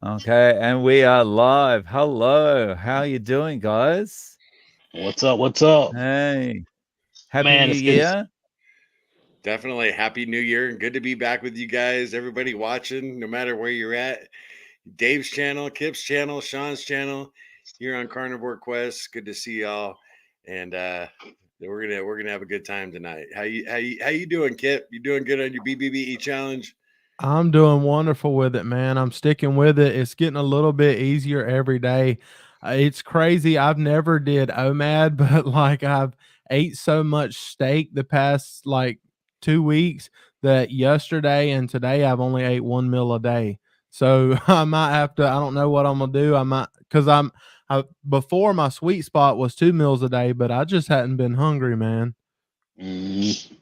Okay, and we are live. Hello, how you doing, guys? What's up? What's up? Hey, happy Man, New it's good. Year. Definitely happy new year and good to be back with you guys. Everybody watching, no matter where you're at. Dave's channel, Kipp's channel, Shawn's channel, here on Carnivore Quest. Good to see y'all. And we're gonna have a good time tonight. How you doing, Kip? You doing good on your BBBE challenge? I'm doing wonderful with it, man. I'm sticking with it. It's getting a little bit easier every day. It's crazy. I've never did OMAD, but like I've ate so much steak the past like 2 weeks that yesterday and today I've only ate one meal a day. So I might have to. I don't know what I'm gonna do. I might because before my sweet spot was 2 meals a day, but I just hadn't been hungry, man. Mm,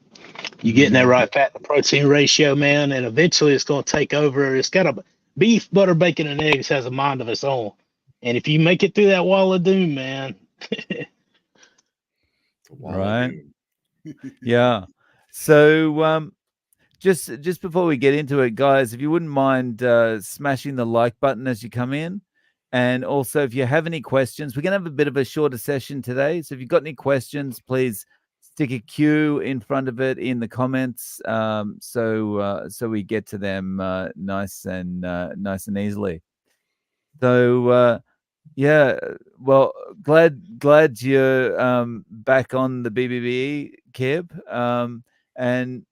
you getting that right fat to protein ratio, man, and eventually it's going to take over. It's got a beef, butter, bacon, and eggs has a mind of its own, and if you make it through that wall of doom, man, The wall of Right? doom. Yeah. So, just before we get into it, guys, if you wouldn't mind smashing the like button as you come in, and also if you have any questions, we're gonna have a bit of a shorter session today. So if you've got any questions, please stick a Q in front of it in the comments, so we get to them nice and easily. So yeah, well, glad you're back on the BBBE, Kib. And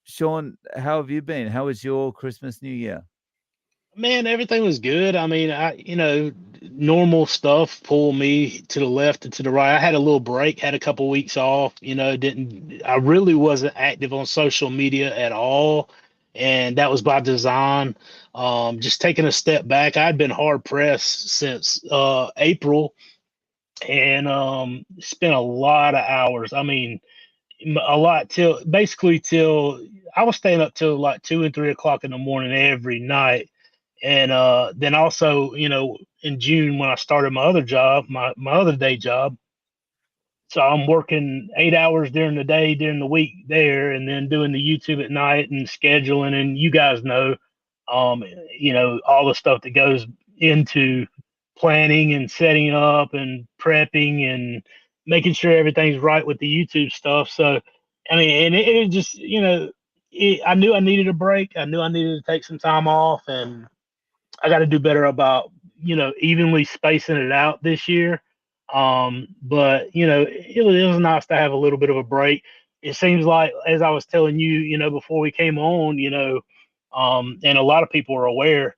Shawn, how have you been? How was your Christmas, New Year? man, everything was good. I mean, normal stuff pull me to the left and to the right. I had a little break, had a couple weeks off. Didn't I really wasn't active on social media at all, and that was by design. Just taking a step back. I'd been hard pressed since April, and spent a lot of hours. I mean, a lot till I was staying up till like 2 and 3 o'clock in the morning every night, and then also, in June when I started my other job, my other day job. So I'm working 8 hours during the day, during the week there, and then doing the YouTube at night and scheduling. And you guys know, um, all the stuff that goes into planning and setting up and prepping and making sure everything's right with the YouTube stuff. So, I mean, and it just, I knew I needed a break. I knew I needed to take some time off, and I got to do better about evenly spacing it out this year. But it was nice to have a little bit of a break. It seems like, as I was telling you, before we came on, and a lot of people are aware.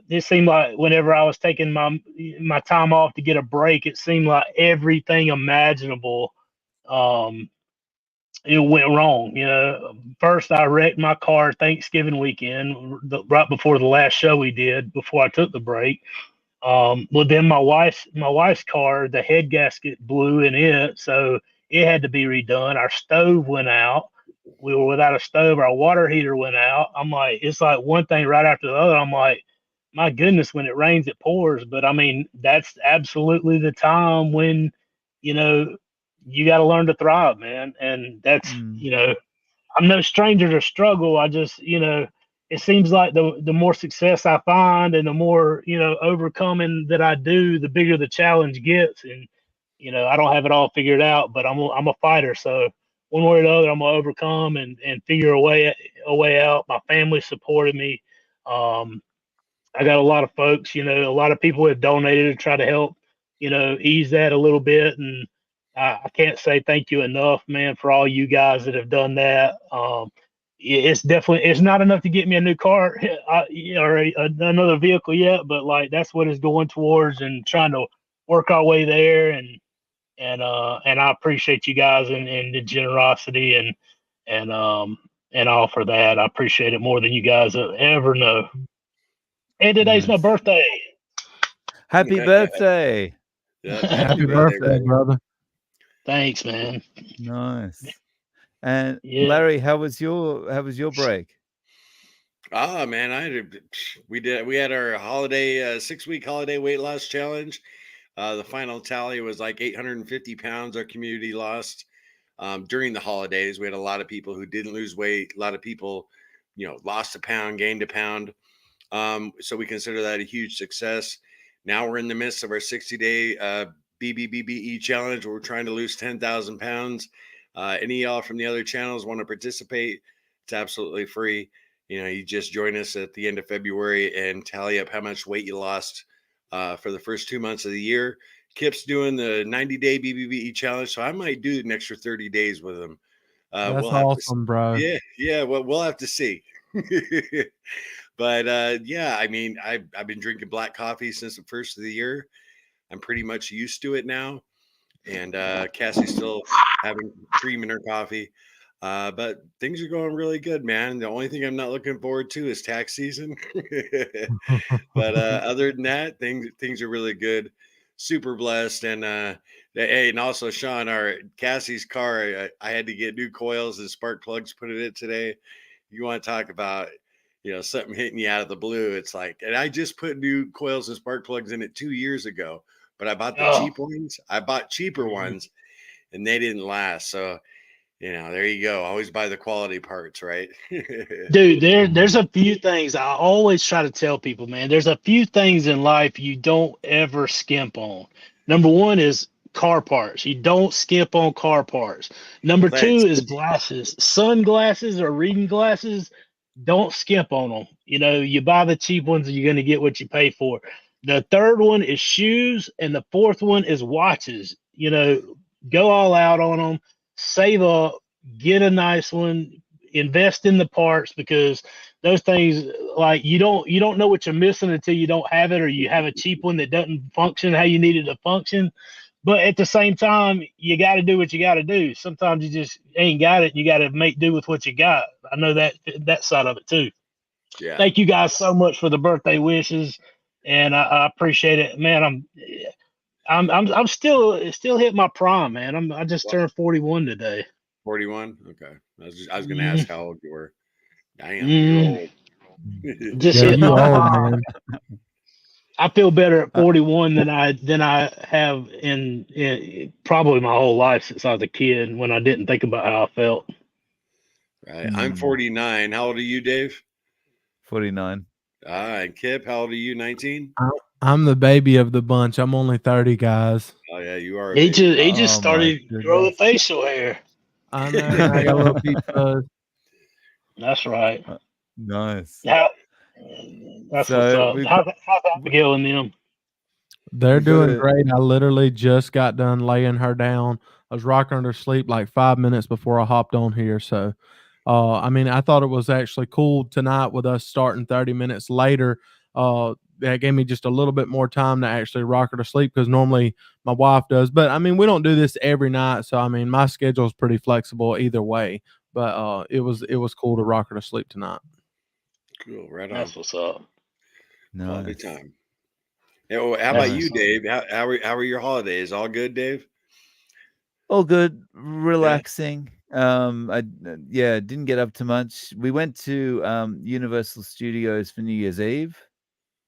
It seemed like whenever I was taking my time off to get a break, it seemed like everything imaginable um, it went wrong. First I wrecked my car Thanksgiving weekend, right before the last show we did, before I took the break. Well, then my wife's car, the head gasket blew in it, so it had to be redone. Our stove went out. We were without a stove. Our water heater went out. I'm like, it's like one thing right after the other. I'm like, my goodness, when it rains, it pours. But I mean, that's absolutely the time when, you know, you got to learn to thrive, man. And that's, Mm. I'm no stranger to struggle. I just, it seems like the more success I find and the more, overcoming that I do, the bigger the challenge gets. And, I don't have it all figured out, but I'm a fighter. So one way or the other, I'm gonna overcome and figure a way out. My family supported me. Um, I got a lot of folks, a lot of people have donated to try to help, ease that a little bit. And I can't say thank you enough, man, for all you guys that have done that. It's not enough to get me a new car or another vehicle yet, but like that's what it's going towards and trying to work our way there. And I appreciate you guys and the generosity and all for that. I appreciate it more than you guys ever know. And today's my Nice. birthday. Happy birthday. Yep. Happy Happy birthday, birthday, brother. brother. Thanks, man. Nice. And Yeah. Larry, how was your break? Man, we had our holiday 6 week holiday weight loss challenge. The final tally was like 850 pounds. Our community lost during the holidays. We had a lot of people who didn't lose weight. A lot of people, lost a pound, gained a pound. So we consider that a huge success. Now we're in the midst of our 60-day Bbbe challenge where we're trying to lose 10,000 pounds. Any of y'all from the other channels want to participate? It's absolutely free. You know, you just join us at the end of February and tally up how much weight you lost for the first 2 months of the year. Kip's doing the 90-day Bbbe challenge, so I might do an extra 30 days with him. That's awesome, bro. Yeah. Well, we'll have to see. But yeah, I mean, I've been drinking black coffee since the first of the year. I'm pretty much used to it now. And Cassie's still having cream in her coffee. But things are going really good, man. The only thing I'm not looking forward to is tax season. But other than that, things are really good. Super blessed. And hey, and also Shawn, Cassie's car, I had to get new coils and spark plugs put in it today. You want to talk about, you know, something hitting you out of the blue. It's like, and I just put new coils and spark plugs in it 2 years ago, but I bought the cheap ones. I bought cheaper ones and they didn't last. So, you know, there you go. Always buy the quality parts, right? Dude, there's a few things I always try to tell people, man. There's a few things in life you don't ever skimp on. Number one is car parts. You don't skimp on car parts. Number two is glasses. Sunglasses or reading glasses, don't skimp on them. You know, you buy the cheap ones and you're going to get what you pay for. The third one is shoes, and the fourth one is watches. You know, go all out on them, save up, get a nice one, invest in the parts, because those things, like, you don't know what you're missing until you don't have it, or you have a cheap one that doesn't function how you need it to function. But at the same time, you got to do what you got to do. Sometimes you just ain't got it. You got to make do with what you got. I know that side of it too. Yeah. Thank you guys so much for the birthday wishes, and I appreciate it, man. I'm still hitting my prime, man. I just turned 41 today. 41. Okay. I was going to ask how old you were. Damn, you're old. Just hitting my prime. I feel better at 41 than I have in probably my whole life since I was a kid, when I didn't think about how I felt. Right. I'm 49. How old are you, Dave? 49. And Kip, how old are you? 19? I'm the baby of the bunch. I'm only 30, guys. Oh yeah, you are. He just started growing facial hair. I know. I got a little piece of. That's right. Nice. That's what's up. How's Abigail and them? They're doing great. I literally just got done laying her down. I was rocking her to sleep like 5 minutes before I hopped on here. So, I mean, I thought it was actually cool tonight with us starting 30 minutes later. That gave me just a little bit more time to actually rock her to sleep, because normally my wife does. But, I mean, we don't do this every night. So, I mean, my schedule is pretty flexible either way. But it was cool to rock her to sleep tonight. Cool. Right on. That's what's up. Quality time. Yeah, well, how about you, Dave? How were your holidays? All good, Dave? All good, relaxing. I didn't get up too much. We went to Universal Studios for New Year's Eve,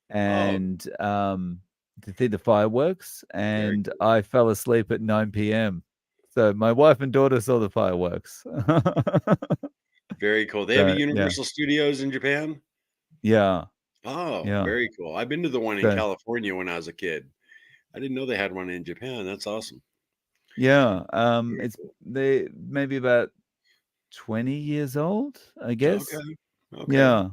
and to see the fireworks, and I fell asleep at 9 p.m. So my wife and daughter saw the fireworks. Very cool. They have a Universal Studios in Japan? Yeah. Oh, very cool. I've been to the one in California when I was a kid. I didn't know they had one in Japan. That's awesome. Yeah. It's they maybe about 20 years old, I guess. Okay. Yeah.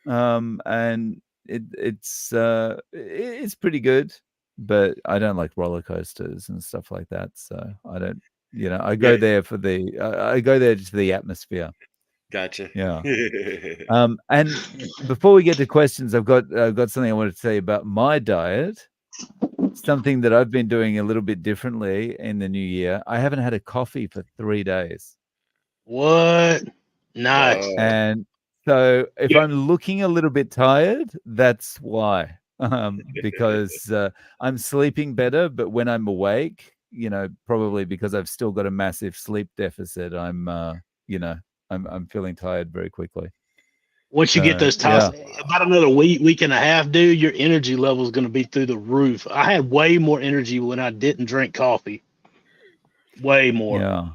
And it's pretty good, but I don't like roller coasters and stuff like that. So I don't, I go there for I go there just for the atmosphere. Gotcha. Yeah. And before we get to questions, I've got something I wanted to tell you about my diet. Something that I've been doing a little bit differently in the new year. I haven't had a coffee for 3 days. What? Nice. And so if I'm looking a little bit tired, that's why. Because I'm sleeping better, but when I'm awake, probably because I've still got a massive sleep deficit, I'm feeling tired very quickly. Once you get those times, about another week and a half, dude, your energy level is going to be through the roof. I had way more energy when I didn't drink coffee. Way more. Yeah.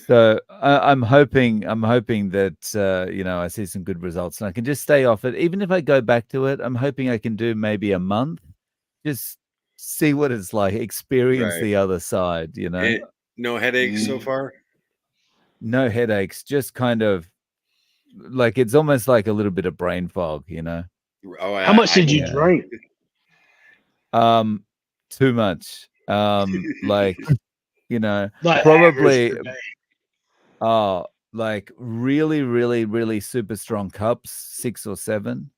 So I'm hoping that you know, I see some good results and I can just stay off it. Even if I go back to it, I'm hoping I can do maybe a month, just see what it's like, experience Right. the other side, you know. And no headaches so far? No headaches, just kind of like it's almost like a little bit of brain fog, you know. Oh, How much did you Yeah. drink? Too much. Like, you know, Like probably average per day. like really, really, really super strong cups, 6 or 7.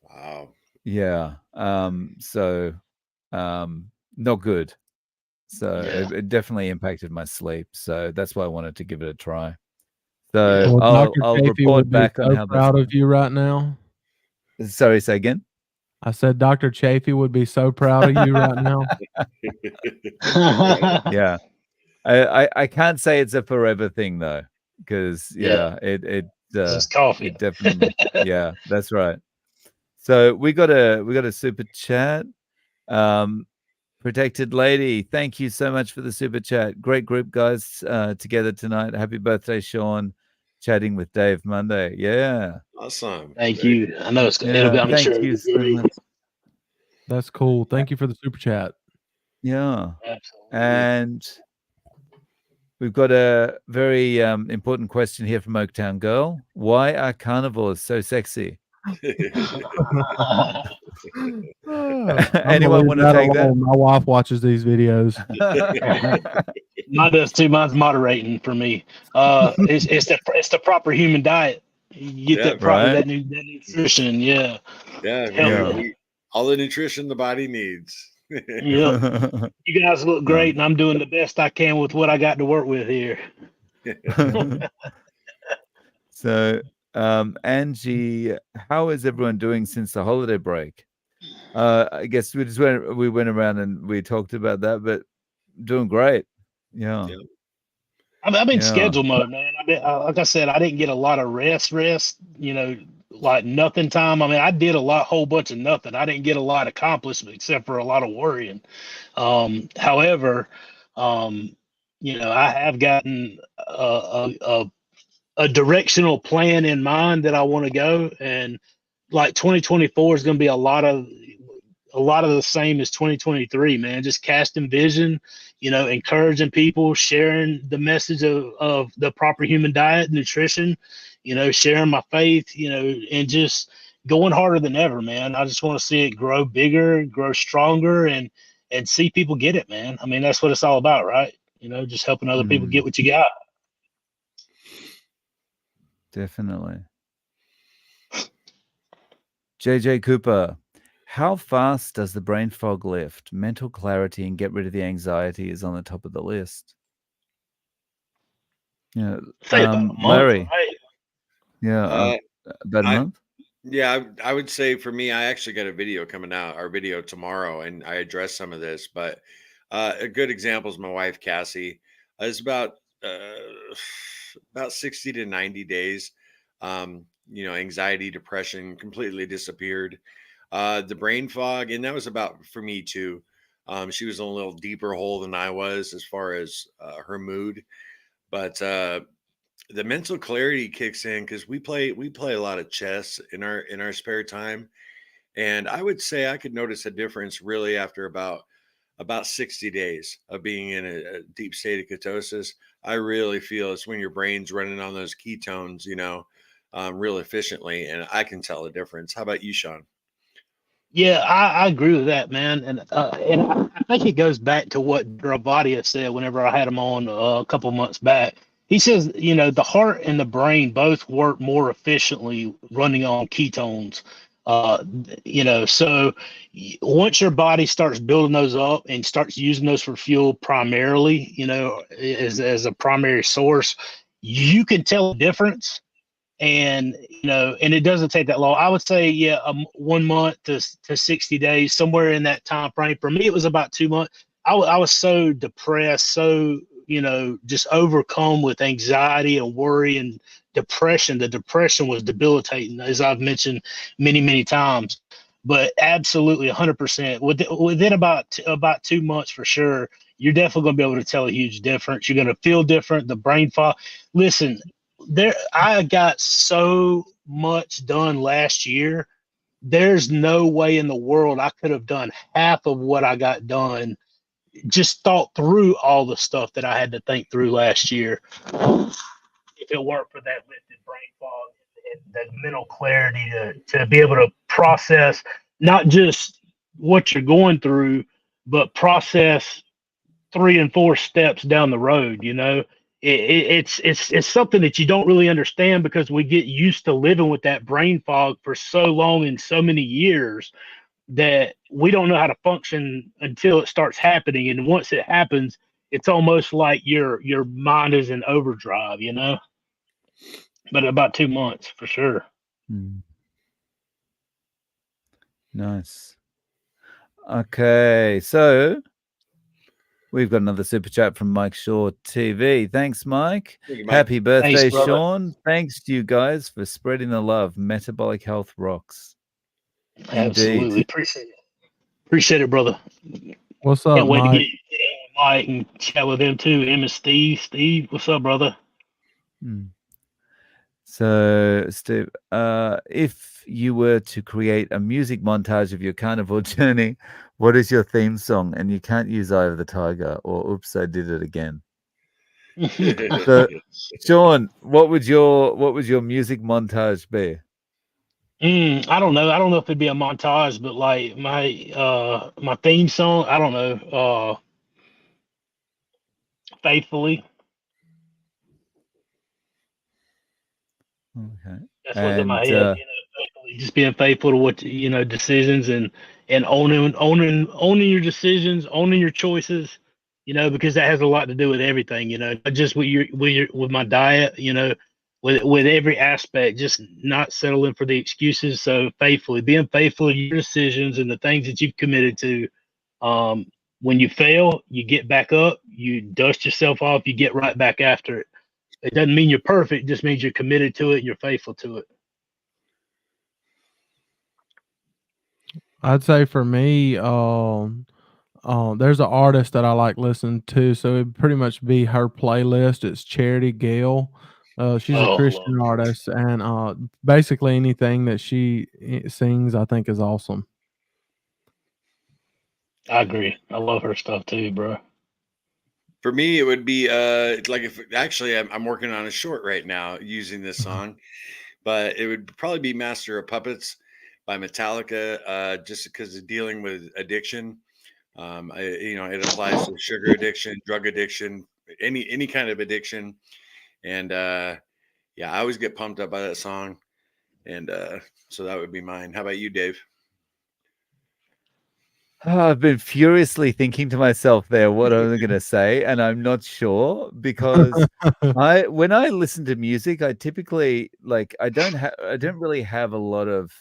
Wow. Yeah. So not good. So Yeah. it definitely impacted my sleep. So that's why I wanted to give it a try. So Yeah. Well, Dr. I'll Chafee report would be back on so how that's proud of going. you right now. Sorry, say again. I said Dr. Chafee would be so proud of you right now. Yeah. I can't say it's a forever thing though, because Yeah. it It's coffee. it definitely yeah, that's right. So we got a super chat. Protected Lady, thank you so much for the super chat. Great group, guys, together tonight. Happy birthday, Shawn. Chatting with Dave Monday. Yeah. Awesome. Thank Very you. I know it'll Yeah. be, I'm sure Thank it'll you be so great. much. That's cool. Thank you for the super chat. Yeah. Absolutely. And we've got a very important question here from Oaktown Girl. Why are carnivores so sexy? Anyone want to take that? My wife watches these videos. Mine does too. Mine's moderating for me. It's the proper human diet. You get Yeah, that proper right. that nutrition. Yeah. Yeah, Hell we all the nutrition the body needs. Yep. You guys look great, and I'm doing the best I can with what I got to work with here. So, Angie, how is everyone doing since the holiday break? I guess we went around and we talked about that, but doing great. Yeah. Yeah. I'm in Yeah. schedule mode, man. Like I said, I didn't get a lot of rest. You know, like nothing time. I mean, I did whole bunch of nothing. I didn't get a lot accomplished except for a lot of worrying. However, you know, I have gotten a directional plan in mind that I want to go, and like 2024 is going to be a lot of the same as 2023, man. Just casting vision, you know, encouraging people, sharing the message of the proper human diet, nutrition, you know, sharing my faith, you know, and just going harder than ever, man. I just want to see it grow bigger, grow stronger, and see people get it, man. I mean, that's what it's all about, right? You know, just helping other people get what you got. Definitely. JJ Cooper, how fast does the brain fog lift? Mental clarity and get rid of the anxiety is on the top of the list. Yeah. Say about a month, Larry. right? Yeah. About a month? Yeah, I would say for me, I actually got a video coming out, our video tomorrow, and I address some of this. But a good example is my wife, Cassie. It's about 60 to 90 days. You know, anxiety, depression completely disappeared. The brain fog, and that was about for me too. She was in a little deeper hole than I was as far as her mood, but the mental clarity kicks in because we play a lot of chess in our spare time, and I would say I could notice a difference really after about 60 days of being in a deep state of ketosis. I really feel it's when your brain's running on those ketones, you know, real efficiently, and I can tell the difference. How about you, Shawn? Yeah, I agree with that, man, and I think it goes back to what Bbbe said whenever I had him on a couple months back. He says, you know, the heart and the brain both work more efficiently running on ketones. You know, so once your body starts building those up and starts using those for fuel primarily, you know, as a primary source, you can tell the difference. And you know, and it doesn't take that long. I would say, yeah, 1 month to 60 days, somewhere in that time frame. For me, it was about 2 months. I was so depressed, so, you know, just overcome with anxiety and worry and depression. The depression was debilitating, as I've mentioned many times. But absolutely 100%. Within about 2 months for sure, you're definitely going to be able to tell a huge difference. You're going to feel different. The brain fog. Listen, I got so much done last year. There's no way in the world I could have done half of what I got done. Just thought through all the stuff that I had to think through last year. If it weren't for that lifted brain fog and that mental clarity to be able to process not just what you're going through, but process 3 and 4 steps down the road. You know, it's something that you don't really understand because we get used to living with that brain fog for so long and so many years that we don't know how to function until it starts happening. And once it happens, it's almost like your mind is in overdrive, you know. But about 2 months for sure. Nice. Okay, so we've got another super chat from Mike Shaw TV. Thanks, Mike. Thank you, Mike. Happy birthday, Thanks, brother. Sean. Thanks to you guys for spreading the love. Metabolic health rocks. Absolutely. Indeed. Appreciate it, brother. What's up, Can't wait Mike? to get Mike and chat with him too. Him and Steve. Steve, what's up, brother? So, Steve, if you were to create a music montage of your carnivore journey, what is your theme song? And you can't use Eye of the Tiger or Oops, I Did It Again. So, Sean, what would your music montage be? I don't know. I don't know if it'd be a montage, but like my theme song, I don't know. Faithfully. Okay. That's what's in my head. You know, faithfully, just being faithful to what decisions and owning your decisions, owning your choices. You know, because that has a lot to do with everything. You know, not just with my diet. You know, with every aspect, just not settling for the excuses. So faithfully, being faithful to your decisions and the things that you've committed to. When you fail, you get back up, you dust yourself off, you get right back after it. It doesn't mean you're perfect, it just means you're committed to it and you're faithful to it. I'd say for me, there's an artist that I like listening to, so it'd pretty much be her playlist. It's Charity Gale. She's a Christian artist, and basically anything that she sings, I think, is awesome. I agree. I love her stuff too, bro. For me, it would be like if actually I'm working on a short right now using this song, but it would probably be Master of Puppets by Metallica, just because of dealing with addiction. It applies to sugar addiction, drug addiction, any kind of addiction. And I always get pumped up by that song. And so that would be mine. How about you, Dave? I've been furiously thinking to myself there what I'm going to say, and I'm not sure because when I listen to music, I typically I don't really have a lot of,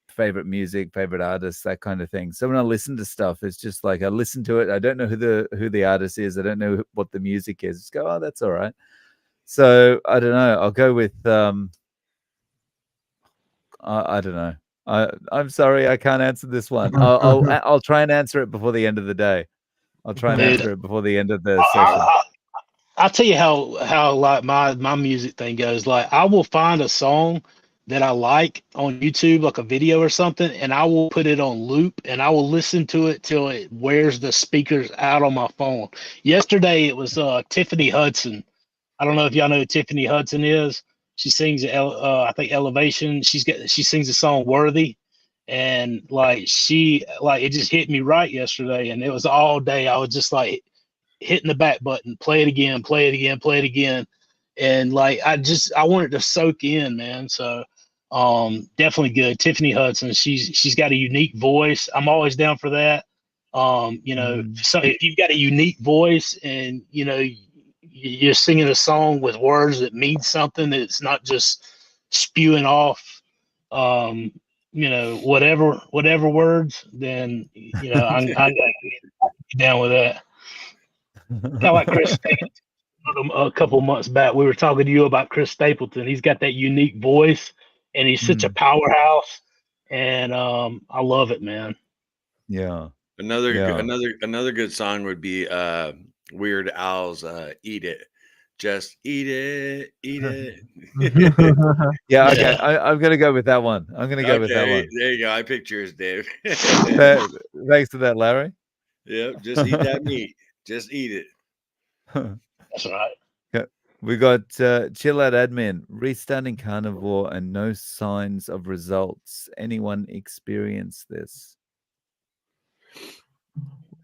favorite music, favorite artists, that kind of thing. So when I listen to stuff, it's just like I listen to it. I don't know who the artist is. I don't know what the music is. Just go, oh, that's all right. So I don't know. I'll go with I don't know. I'm sorry, I can't answer this one. I'll try and answer it before the end of the day. I'll try and answer it before the end of the session. I'll tell you how like my music thing goes. Like I will find a song that I like on YouTube, like a video or something, and I will put it on loop and I will listen to it till it wears the speakers out on my phone. Yesterday it was Tiffany Hudson. I don't know if y'all know who Tiffany Hudson is. She sings I think Elevation. She sings the song Worthy. And it just hit me right yesterday. And it was all day. I was just like hitting the back button, play it again, play it again, play it again. And I wanted to soak in, man. So definitely good. Tiffany Hudson. She's got a unique voice. I'm always down for that. So if you've got a unique voice and you're singing a song with words that mean something, that it's not just spewing off whatever words, then I'm down with that. Kind of like Chris Stapleton. A couple months back, we were talking to you about Chris Stapleton. He's got that unique voice, and he's such a powerhouse, and I love it, man. Yeah. Yeah. Another good song would be Weird Al's "Eat It." Just eat it, eat it. Yeah, okay. Yeah. I'm gonna go with that one. I'm gonna go with that Okay, one. there you go. I picked yours, Dave. Thanks for that, Larry. Yep, just eat that meat. Just eat it. That's right. Yeah, we got Chill Out Admin, restarting carnivore and no signs of results. Anyone experience this?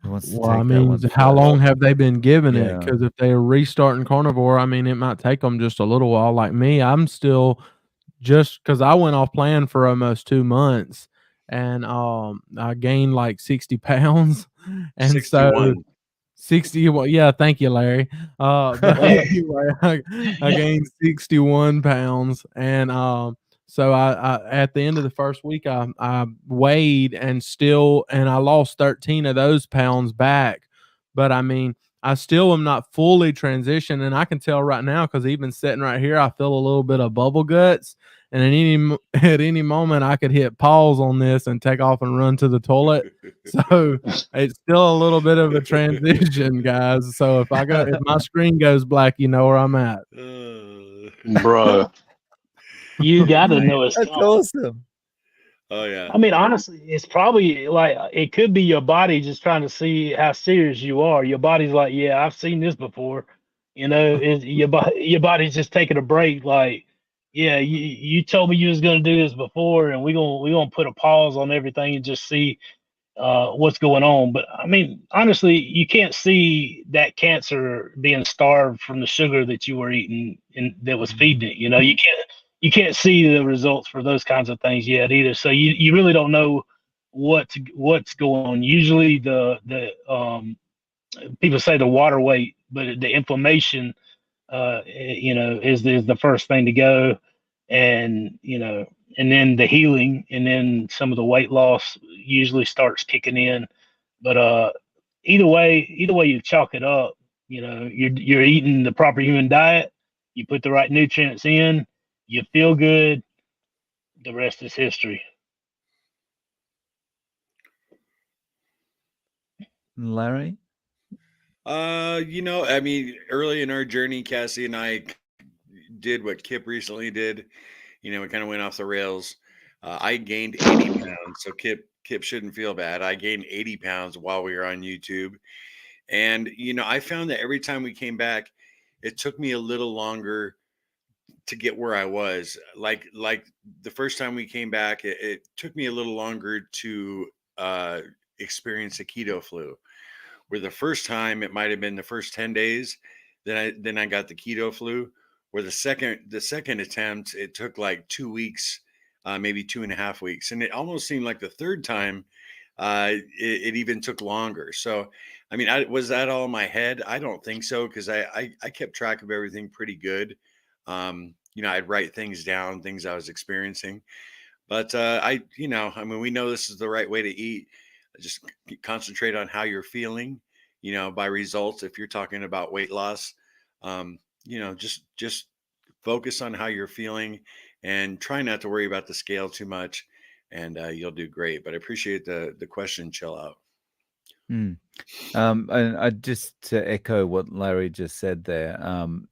Who wants to Well, I take that mean, one how first? long have they been giving it? Yeah. Because if they're restarting carnivore, I mean, it might take them just a little while. Like me, I'm still just because I went off plan for almost 2 months, and I gained like 60 pounds, and so 61. 60. Well, yeah, thank you, Larry. But anyway, I gained 61 pounds, and so I at the end of the first week, I weighed and I lost 13 of those pounds back. But I mean, I still am not fully transitioned, and I can tell right now because even sitting right here, I feel a little bit of bubble guts. And at any moment, I could hit pause on this and take off and run to the toilet. So it's still a little bit of a transition, guys. So if my screen goes black, you know where I'm at. Bro, you got to know it's That's coming. awesome. Oh yeah. I mean, honestly, it's probably like it could be your body just trying to see how serious you are. Your body's like, yeah, I've seen this before. You know, your body's just taking a break. Like, yeah, you told me you was gonna do this before, and we gonna put a pause on everything and just see what's going on. But I mean, honestly, you can't see that cancer being starved from the sugar that you were eating and that was feeding it. You know, you can't see the results for those kinds of things yet either. So you really don't know what's going on. Usually the people say the water weight, but the inflammation is the first thing to go, and and then the healing, and then some of the weight loss usually starts kicking in. But either way you chalk it up, you're eating the proper human diet, you put the right nutrients in, you feel good, the rest is history. Larry? I mean, early in our journey, Cassie and I did what Kip recently did. We kind of went off the rails. I gained 80 pounds, so Kip shouldn't feel bad. I gained 80 pounds while we were on YouTube, and I found that every time we came back, it took me a little longer to get where I was. Like the first time we came back, it took me a little longer to experience the keto flu. Where the first time it might have been the first 10 days, then I got the keto flu. Where the second attempt, it took like 2 weeks, maybe 2.5 weeks, and it almost seemed like the third time it even took longer. So, I mean, was that all in my head? I don't think so, because I kept track of everything pretty good. I'd write things down, things I was experiencing. But I mean, we know this is the right way to eat. Just concentrate on how you're feeling, by results. If you're talking about weight loss, just focus on how you're feeling and try not to worry about the scale too much, and you'll do great. But I appreciate the question. Chill out. Mm. And I just to echo what Larry just said there,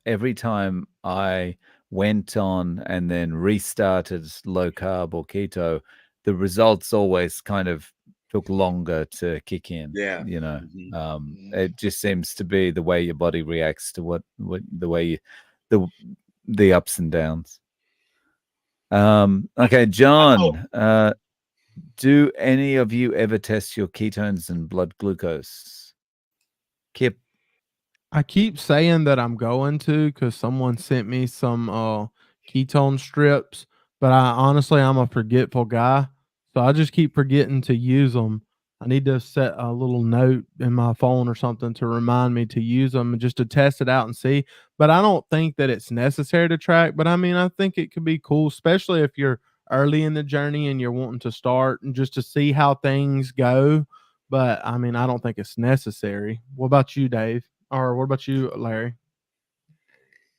every time I went on and then restarted low carb or keto, the results always kind of took longer to kick in. Yeah. Mm-hmm. It just seems to be the way your body reacts to what the way the ups and downs. Okay, John, do any of you ever test your ketones and blood glucose? Kip? I keep saying that I'm going to because someone sent me some ketone strips, but I'm a forgetful guy, so I just keep forgetting to use them. I need to set a little note in my phone or something to remind me to use them just to test it out and see. But I don't think that it's necessary to track. But I mean, I think it could be cool, especially if you're early in the journey and you're wanting to start and just to see how things go. But I mean, I don't think it's necessary. What about you, Dave? Or what about you, Larry?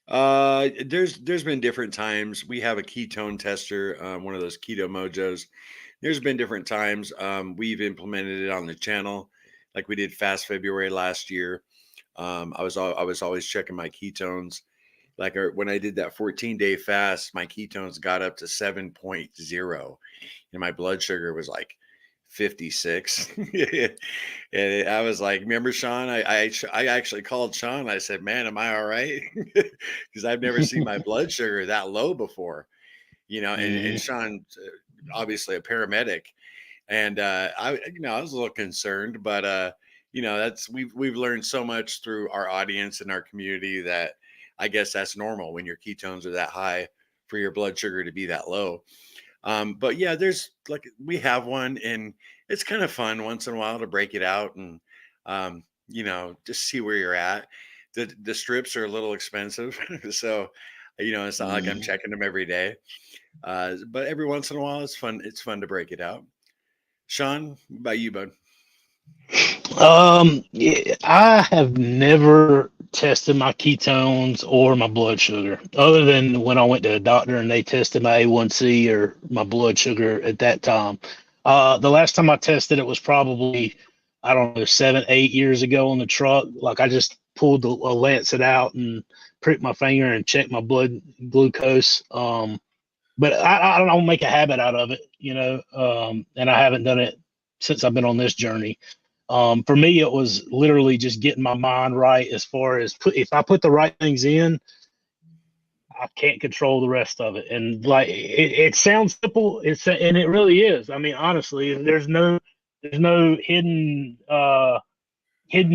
There's been different times. We have a ketone tester, one of those keto mojos. There's been different times. We've implemented it on the channel. like we did Fast February last year. I was always checking my ketones. Like when I did that 14-day fast, my ketones got up to 7.0 and my blood sugar was like 56. And I was like, remember Shawn? I actually called Shawn. I said, man, am I all right? Because I've never seen my blood sugar that low before, and Shawn, obviously a paramedic. And I was a little concerned, but we've learned so much through our audience and our community that I guess that's normal when your ketones are that high for your blood sugar to be that low. But yeah, there's like we have one, and it's kind of fun once in a while to break it out and just see where you're at. The strips are a little expensive, so it's not like I'm checking them every day. But every once in a while, it's fun. It's fun to break it out. Shawn, what about you, bud? Yeah, I have never tested my ketones or my blood sugar, other than when I went to a doctor and they tested my A1C or my blood sugar at that time. The last time I tested it was probably, I don't know, 7, 8 years ago on the truck. Like I just pulled a lancet out and pricked my finger and checked my blood glucose. But I don't make a habit out of it, and I haven't done it since I've been on this journey. For me, it was literally just getting my mind right as far as if I put the right things in, I can't control the rest of it. And like it sounds simple, and it really is. I mean, honestly, there's no hidden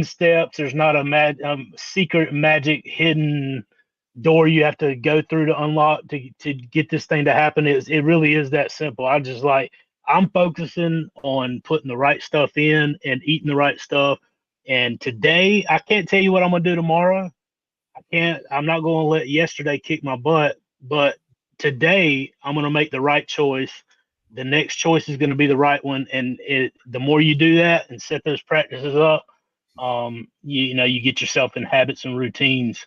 steps. There's not a secret magic hidden door you have to go through to unlock to get this thing to happen. It really is that simple. I'm focusing on putting the right stuff in and eating the right stuff. And today, I can't tell you what I'm gonna do tomorrow. I'm not gonna let yesterday kick my butt, but today I'm gonna make the right choice. The next choice is gonna be the right one. And the more you do that and set those practices up, you get yourself in habits and routines.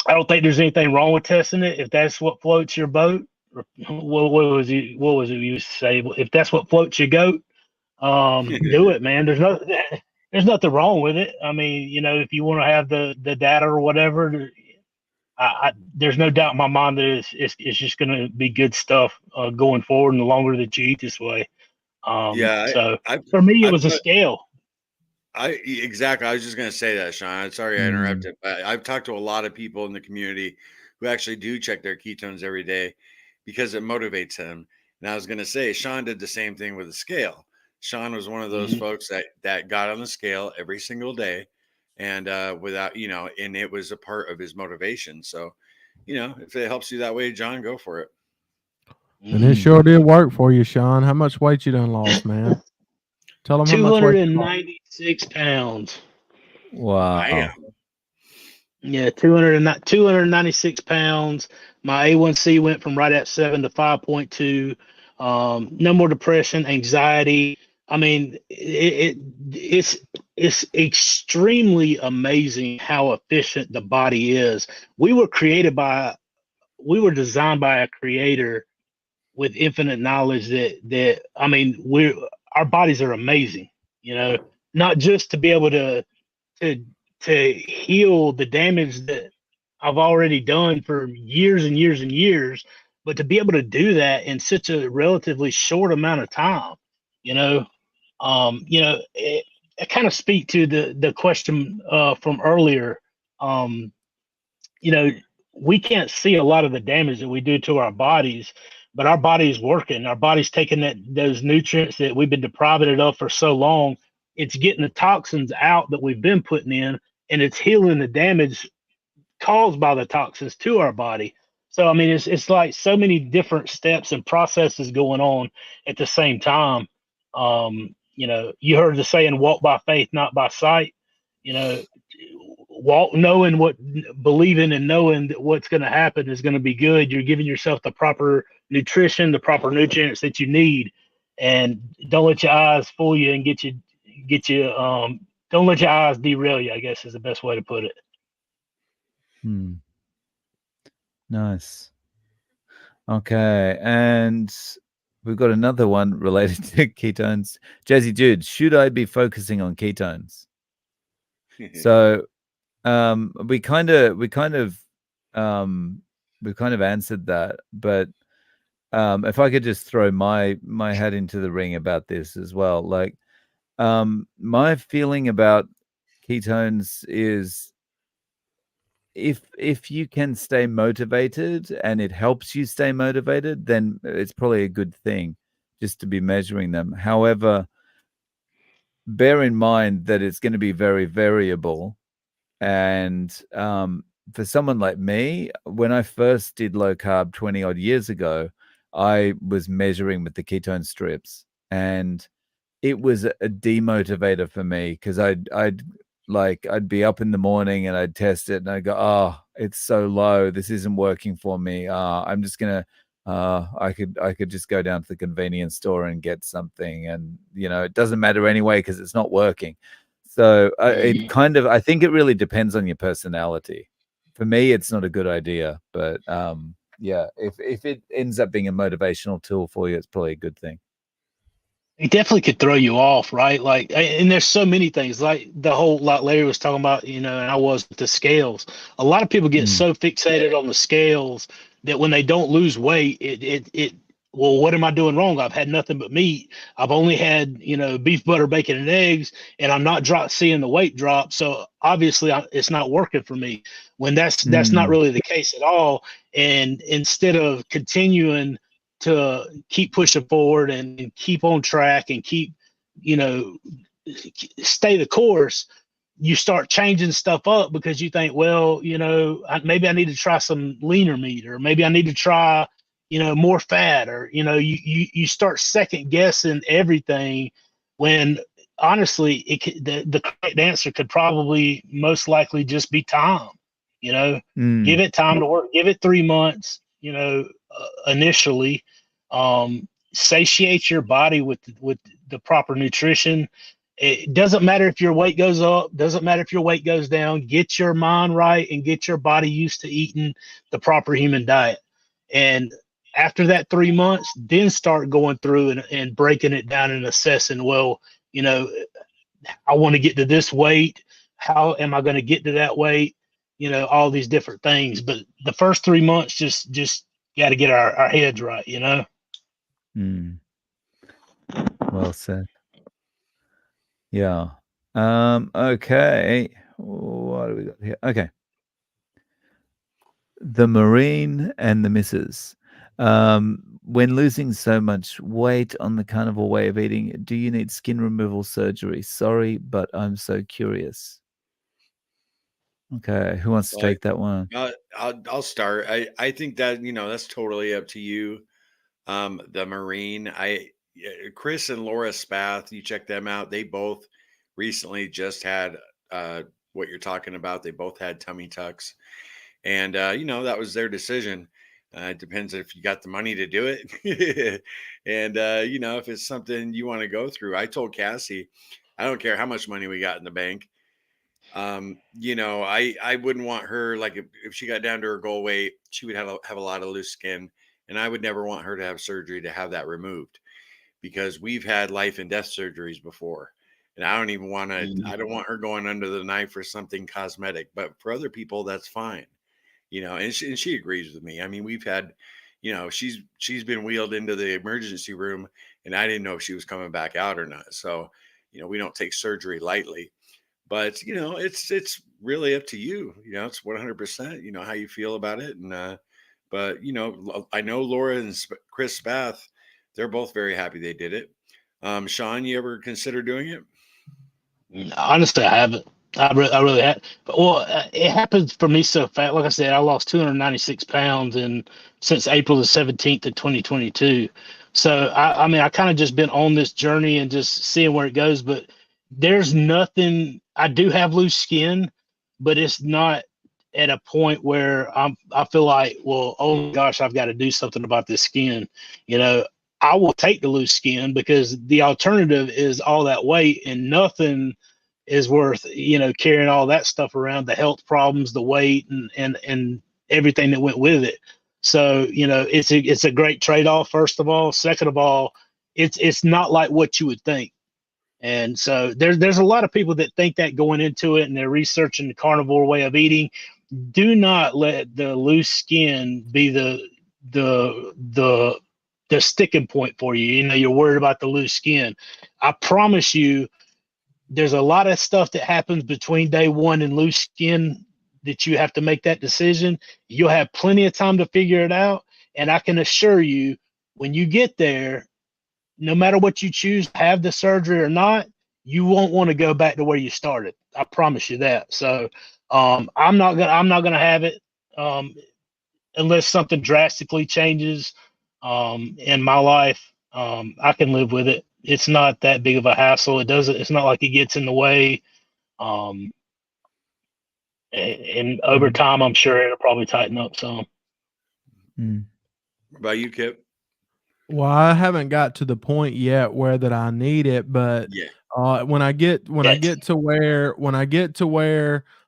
I don't think there's anything wrong with testing it if that's what floats your boat. What was it you used to say? If that's what floats your goat, do it, man. There's nothing wrong with it. I mean, if you want to have the data or whatever, there's no doubt in my mind that it's just going to be good stuff going forward. And the longer that you eat this way, so for me, it was a scale. Exactly. I was just going to say that, Shawn. Sorry I interrupted. But I've talked to a lot of people in the community who actually do check their ketones every day because it motivates them. And I was going to say, Shawn did the same thing with the scale. Shawn was one of those folks that got on the scale every single day and without, and it was a part of his motivation. So, if it helps you that way, John, go for it. And it sure did work for you, Shawn. How much weight you done lost, man? Tell them how much weight. 296 pounds. Wow. Yeah, 296 pounds. My A1C went from right at 7 to 5.2. No more depression, anxiety. I mean, it's extremely amazing how efficient the body is. We were designed by a creator with infinite knowledge that I mean, our bodies are amazing, not just to be able to heal the damage that I've already done for years and years and years, but to be able to do that in such a relatively short amount of time, it kind of speak to the question from earlier. We can't see a lot of the damage that we do to our bodies, but our body's working. Our body's taking those nutrients that we've been deprived of for so long. It's getting the toxins out that we've been putting in, and it's healing the damage caused by the toxins to our body. So, I mean, it's like so many different steps and processes going on at the same time. You heard the saying, walk by faith, not by sight. Walk believing and knowing that what's going to happen is going to be good. You're giving yourself the proper nutrition, the proper nutrients that you need, and don't let your eyes fool you and get you. Don't let your eyes derail you, I guess is the best way to put it. Nice. Okay. And we've got another one related to ketones. Jazzy Jude, should I be focusing on ketones? So we kind of answered that, but if I could just throw my hat into the ring about this as well, like my feeling about ketones is if you can stay motivated and it helps you stay motivated, then it's probably a good thing just to be measuring them. However, bear in mind that it's going to be very variable. And for someone like me, when I first did low carb 20 odd years ago, I was measuring with the ketone strips, and it was a demotivator for me because I'd be up in the morning and I'd test it and I'd go, oh, it's so low. This isn't working for me. I'm just gonna I could just go down to the convenience store and get something, and it doesn't matter anyway because it's not working. So it kind of, I think it really depends on your personality. For me, it's not a good idea, but yeah, if it ends up being a motivational tool for you, it's probably a good thing. It definitely could throw you off, right? Like, and there's so many things, like the whole, like Larry was talking about, and I was with the scales. A lot of people get so fixated on the scales that when they don't lose weight, well, what am I doing wrong? I've had nothing but meat. I've only had, beef, butter, bacon, and eggs, and I'm not seeing the weight drop. So obviously it's not working for me, when that's not really the case at all. And instead of continuing to keep pushing forward and keep on track and keep, stay the course, you start changing stuff up because you think, well, maybe I need to try some leaner meat, or maybe I need to try, more fat, or, you start second guessing everything, when honestly, the correct answer could probably most likely just be time. Give it time to work, give it 3 months, initially, satiate your body with the proper nutrition. It doesn't matter if your weight goes up, doesn't matter if your weight goes down. Get your mind right and get your body used to eating the proper human diet. And after that 3 months, then start going through and breaking it down and assessing, well, I want to get to this weight. How am I going to get to that weight? All these different things. But the first 3 months, just got to get our heads right, Well said. Yeah. Okay. What do we got here? Okay. The Marine and the Missus. When losing so much weight on the carnivore way of eating, do you need skin removal surgery? Sorry, but I'm so curious. Okay, who wants to take that one? I'll start. I think that that's totally up to you. The Marine, Chris and Laura Spath, you check them out. They both recently just had what you're talking about. They both had tummy tucks, and that was their decision. It depends if you got the money to do it, and if it's something you want to go through. I told Cassie, I don't care how much money we got in the bank. I wouldn't want her, like, if she got down to her goal weight, she would have a lot of loose skin, and I would never want her to have surgery to have that removed, because we've had life and death surgeries before, and I don't even want to. I don't want her going under the knife for something cosmetic, but for other people, that's fine. And she agrees with me. I mean, we've had, she's been wheeled into the emergency room, and I didn't know if she was coming back out or not. So, we don't take surgery lightly. But it's really up to you. It's 100%. How you feel about it, and but I know Laura and Chris Spath, they're both very happy they did it. Shawn, you ever consider doing it? Honestly, I haven't. I really had. Well, it happened for me so fast. Like I said, I lost 296 pounds since April the 17th of 2022. So I mean, I kind of just been on this journey and just seeing where it goes. But there's nothing. I do have loose skin, but it's not at a point where I feel like, well, oh my gosh, I've got to do something about this skin. I will take the loose skin, because the alternative is all that weight, and nothing is worth, carrying all that stuff around, the health problems, the weight, and everything that went with it. So, you know, it's a great trade-off, first of all. Second of all, it's not like what you would think. And so there's a lot of people that think that going into it, and they're researching the carnivore way of eating. Do not let the loose skin be the sticking point for you. You know, you're worried about the loose skin. I promise you, there's a lot of stuff that happens between day one and loose skin that you have to make that decision. You'll have plenty of time to figure it out. And I can assure you, when you get there, no matter what you choose, have the surgery or not, you won't want to go back to where you started. I promise you that. So I'm not gonna have it unless something drastically changes in my life. I can live with it. It's not that big of a hassle. It's not like it gets in the way. And over time, I'm sure it'll probably tighten up some. What about you, Kipp? Well, I haven't got to the point yet where that I need it, but when I get to where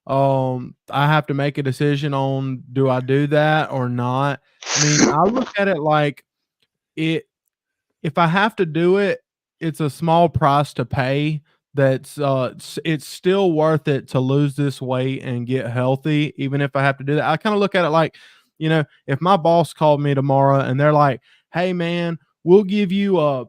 I have to make a decision on, do I do that or not? I mean, I look at it like if I have to do it, it's a small price to pay. That's it's still worth it to lose this weight and get healthy, even if I have to do that. I kind of look at it like, you know, if my boss called me tomorrow and they're like, "Hey man, we'll give you a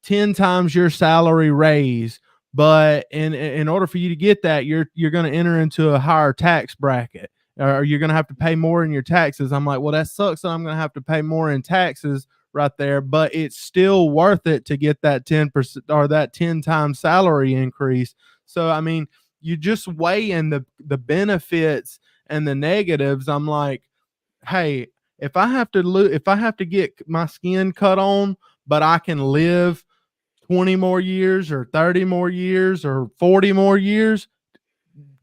10 times your salary raise, but in order for you to get that, you're going to enter into a higher tax bracket, or you're going to have to pay more in your taxes." I'm like, well, that sucks. I'm going to have to pay more in taxes right there, but it's still worth it to get that 10% or that 10 times salary increase. So, I mean, you just weigh in the benefits and the negatives. I'm like, hey, if I have to get my skin cut on, but I can live 20 more years or 30 more years or 40 more years,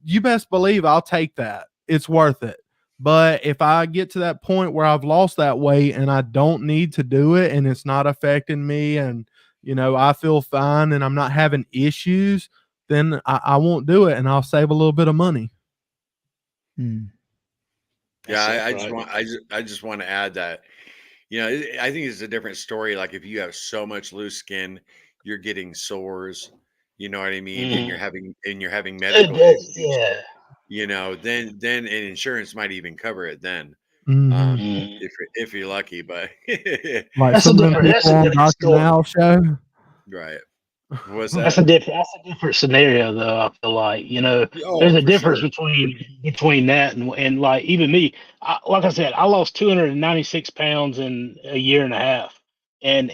you best believe I'll take that. It's worth it. But if I get to that point where I've lost that weight and I don't need to do it and it's not affecting me and, you know, I feel fine and I'm not having issues, then I won't do it and I'll save a little bit of money. Yeah, I just want to add that, you know, I think it's a different story. Like if you have so much loose skin, you're getting sores, you know what I mean? And you're having medical issues. Yeah. You know, then and insurance might even cover it then, if you're lucky. But Like that's some a of them people on Dr. Now show. Right. What's That's that? that's a different scenario, though. I feel like, you know, there's a difference between that and like even me. Like I said, I lost 296 pounds in a year and a half, and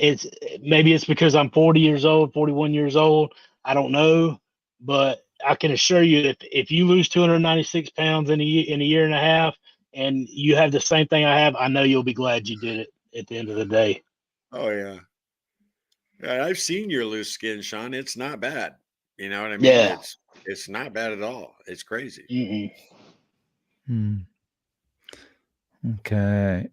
maybe it's because I'm 40 years old, 41 years old. I don't know, but I can assure you, if you lose 296 pounds in a year and a half, and you have the same thing I have, I know you'll be glad you did it at the end of the day. Oh yeah. I've seen your loose skin, Shawn. It's not bad. You know what I mean? Yeah. It's not bad at all. It's crazy. Okay.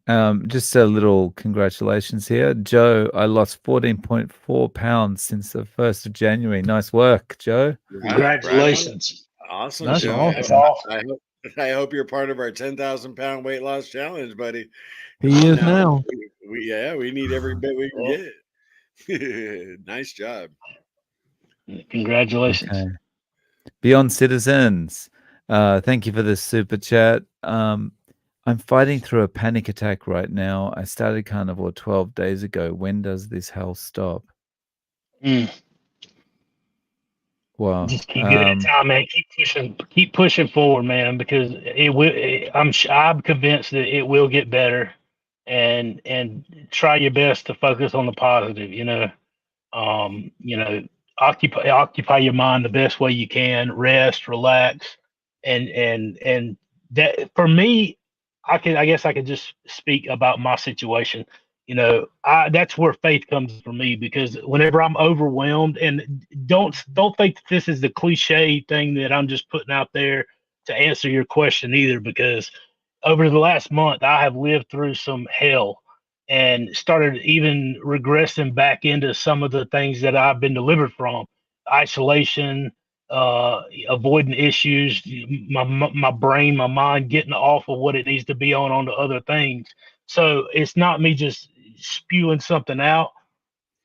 Just a little congratulations here. Joe, I lost 14.4 pounds since the 1st of January. Nice work, Joe. Congratulations. Awesome, That's Joe. awesome. That's awesome. I hope you're part of our 10,000 pound weight loss challenge, buddy. He is now. We need every bit we can get. Nice job. Congratulations. Okay. Beyond Citizens, thank you for the super chat. I'm fighting through a panic attack right now. I started carnivore 12 days ago. When does this hell stop? Wow. Just keep giving it time, man. Keep pushing forward, man, because it will. I'm convinced that it will get better, and try your best to focus on the positive. You know, occupy your mind the best way you can. Rest, relax, and that for me, I guess I could just speak about my situation. You know, that's where faith comes for me, because whenever I'm overwhelmed, and don't think that this is the cliche thing that I'm just putting out there to answer your question either, because over the last month I have lived through some hell and started even regressing back into some of the things that I've been delivered from: isolation, avoiding issues, my brain, my mind getting off of what it needs to be onto other things. So it's not me just spewing something out.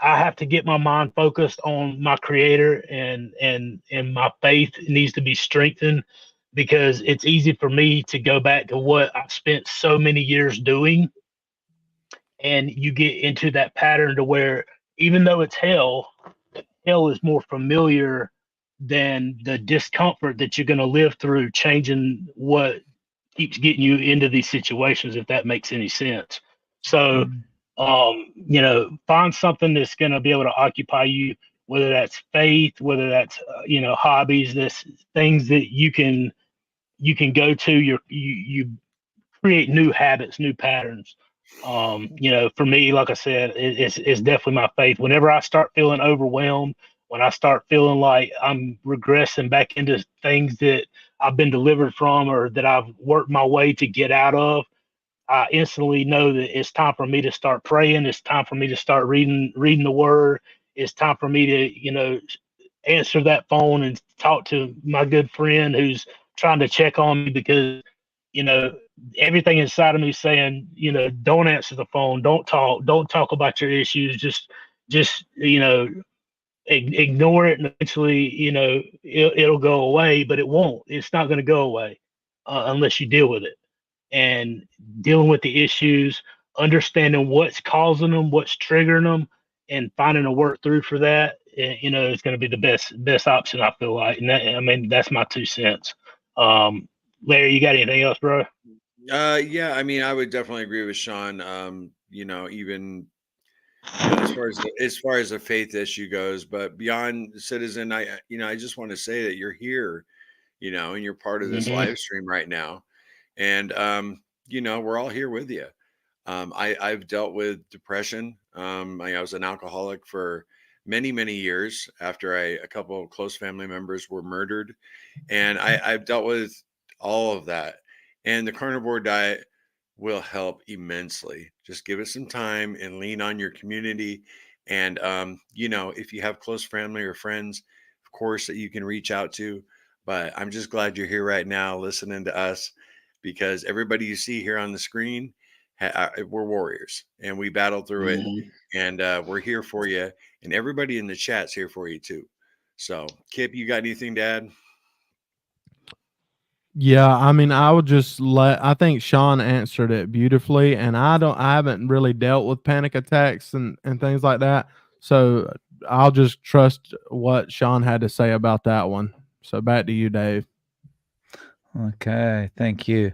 I have to get my mind focused on my creator, and my faith needs to be strengthened, because it's easy for me to go back to what I've spent so many years doing, and you get into that pattern to where, even though it's hell is more familiar than the discomfort that you're going to live through changing what keeps getting you into these situations, if that makes any sense. So find something that's going to be able to occupy you, whether that's faith, whether that's hobbies, this things that you can go to. You create new habits, new patterns. For me, like I said, it's definitely my faith. Whenever I start feeling overwhelmed, when I start feeling like I'm regressing back into things that I've been delivered from, or that I've worked my way to get out of, I instantly know that it's time for me to start praying. It's time for me to start reading the word. It's time for me to, answer that phone and talk to my good friend who's trying to check on me, because, everything inside of me saying, don't answer the phone, don't talk about your issues. Just, ignore it, and eventually, it'll go away, but it won't. It's not going to go away unless you deal with it. And dealing with the issues, understanding what's causing them, what's triggering them, and finding a work through for that, is going to be the best option, I feel like. And that's my 2 cents. Larry, you got anything else, bro? Yeah, I mean, I would definitely agree with Shawn. Even as far as the faith issue goes, but beyond Citizen, I just want to say that you're here, and you're part of this live stream right now. And we're all here with you. I've dealt with depression. I was an alcoholic for many, many years after a couple of close family members were murdered. And I've dealt with all of that. And the carnivore diet will help immensely. Just give it some time and lean on your community. And, if you have close family or friends, of course, that you can reach out to. But I'm just glad you're here right now listening to us, because everybody you see here on the screen, we're warriors, and we battle through it, and we're here for you, and everybody in the chat's here for you too. So, Kipp, you got anything to add? Yeah, I mean, I think Shawn answered it beautifully, and I haven't really dealt with panic attacks and things like that. So I'll just trust what Shawn had to say about that one. So back to you, Dave. Okay, thank you.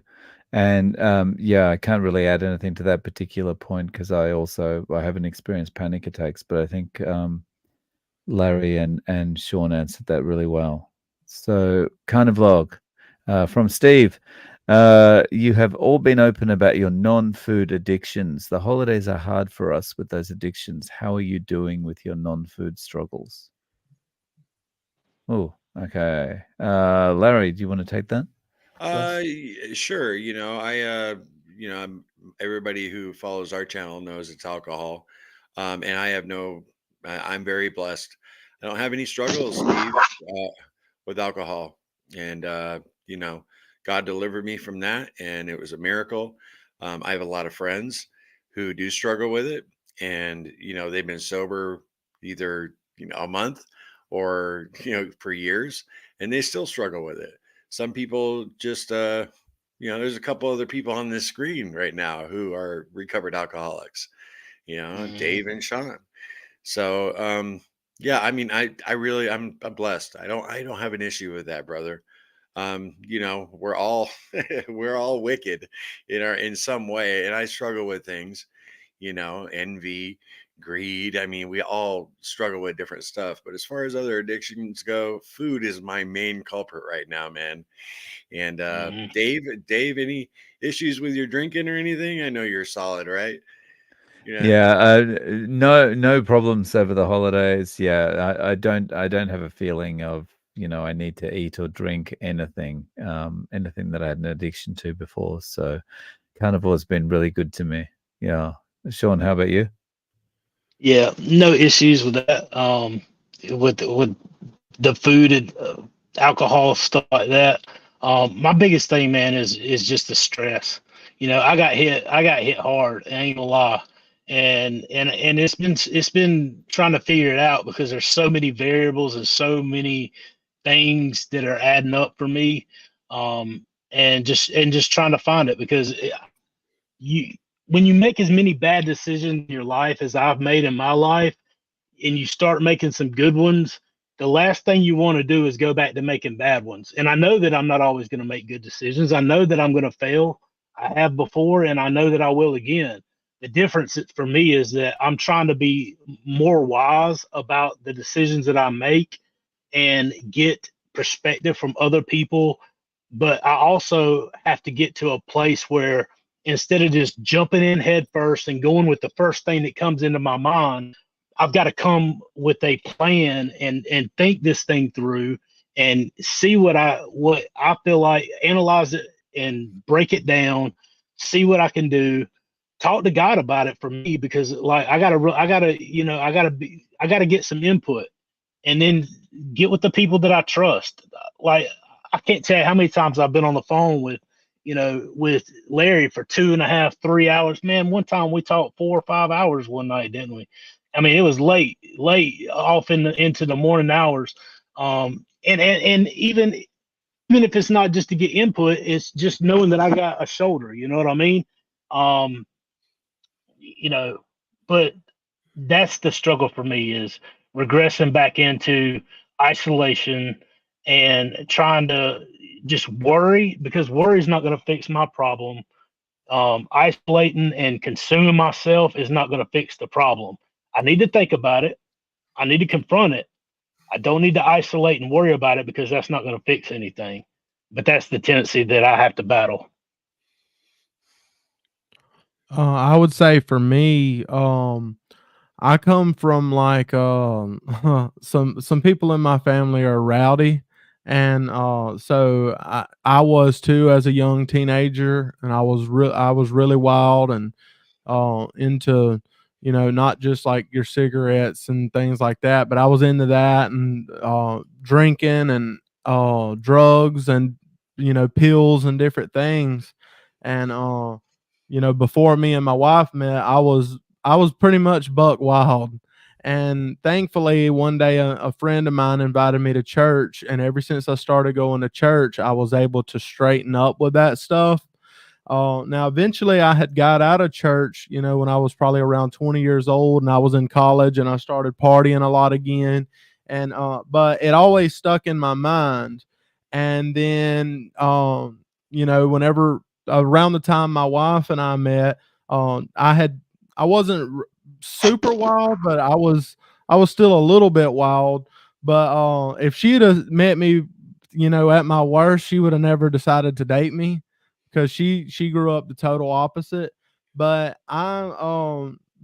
And I can't really add anything to that particular point, because I haven't experienced panic attacks, but I think Larry and Shawn answered that really well. So, kind of vlog from Steve. You have all been open about your non-food addictions. The holidays are hard for us with those addictions. How are you doing with your non-food struggles? Oh, okay. Larry, do you want to take that? Sure. Everybody who follows our channel knows it's alcohol. And I'm very blessed. I don't have any struggles, Steve, with alcohol. And, God delivered me from that, and it was a miracle. I have a lot of friends who do struggle with it, and, they've been sober either, a month or, for years, and they still struggle with it. Some people just, there's a couple other people on this screen right now who are recovered alcoholics, Dave and Shawn. So, I mean, I'm blessed. I don't have an issue with that, brother. We're all, we're all wicked in some way. And I struggle with things, envy, greed. I mean, we all struggle with different stuff, but as far as other addictions go, food is my main culprit right now, man. And Dave, any issues with your drinking or anything? I know you're solid, right? No problems over the holidays. I don't have a feeling of, I need to eat or drink anything that I had an addiction to before. So Carnivore has been really good to me. Yeah. Shawn, how about you? Yeah, no issues with that. With the food and alcohol, stuff like that. My biggest thing, man, is just the stress. I got hit hard. I ain't gonna lie. And it's been trying to figure it out because there's so many variables and so many things that are adding up for me. And just trying to find it because when you make as many bad decisions in your life as I've made in my life, and you start making some good ones, the last thing you want to do is go back to making bad ones. And I know that I'm not always going to make good decisions. I know that I'm going to fail. I have before, and I know that I will again. The difference for me is that I'm trying to be more wise about the decisions that I make and get perspective from other people. But I also have to get to a place where instead of just jumping in head first and going with the first thing that comes into my mind, I've got to come with a plan and think this thing through and see what I feel like, analyze it and break it down, see what I can do, talk to God about it for me, because like I gotta get some input and then get with the people that I trust. Like I can't tell you how many times I've been on the phone with Larry for 2.5, 3 hours. Man, one time we talked 4 or 5 hours one night, didn't we? I mean, it was late off into the morning hours. And even if it's not just to get input, it's just knowing that I got a shoulder. You know what I mean? Um, but that's the struggle for me, is regressing back into isolation and trying to just worry, because worry is not going to fix my problem. Isolating and consuming myself is not going to fix the problem. I need to think about it. I need to confront it. I don't need to isolate and worry about it, because that's not going to fix anything. But that's the tendency that I have to battle. I would say for me, I come from like some people in my family are rowdy, and so I was too as a young teenager, and I was really wild and into not just like your cigarettes and things like that, but I was into that and drinking and drugs and pills and different things, and before me and my wife met, I was pretty much buck wild. And thankfully, one day a friend of mine invited me to church. And ever since I started going to church, I was able to straighten up with that stuff. Now, eventually, I had got out of church, when I was probably around 20 years old, and I was in college, and I started partying a lot again. And but it always stuck in my mind. And then, whenever around the time my wife and I met, I wasn't super wild, but I was still a little bit wild. But if she'd have met me, at my worst, she would have never decided to date me, because she grew up the total opposite. But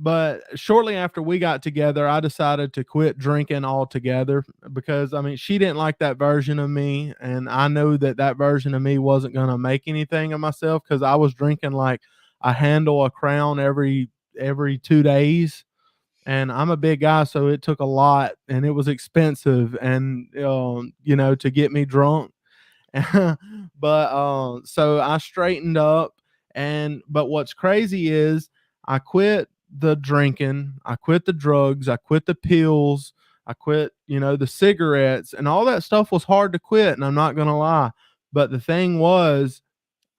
but shortly after we got together, I decided to quit drinking altogether, because I mean, she didn't like that version of me, and I knew that version of me wasn't going to make anything of myself, because I was drinking like a handle of Crown every 2 days. And I'm a big guy, so it took a lot, and it was expensive, and to get me drunk. But so I straightened up, but what's crazy is I quit the drinking, I quit the drugs, I quit the pills, I quit the cigarettes, and all that stuff was hard to quit, and I'm not gonna lie. But the thing was,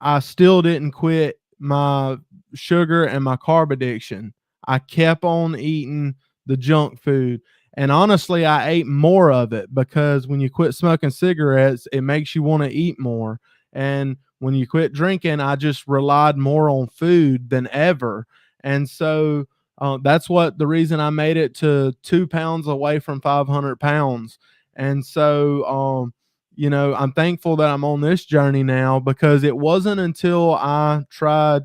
I still didn't quit my sugar and my carb addiction. I kept on eating the junk food. And honestly, I ate more of it, because when you quit smoking cigarettes, it makes you want to eat more. And when you quit drinking, I just relied more on food than ever. And so that's the reason I made it to 2 pounds away from 500 pounds. And so, I'm thankful that I'm on this journey now, because it wasn't until I tried.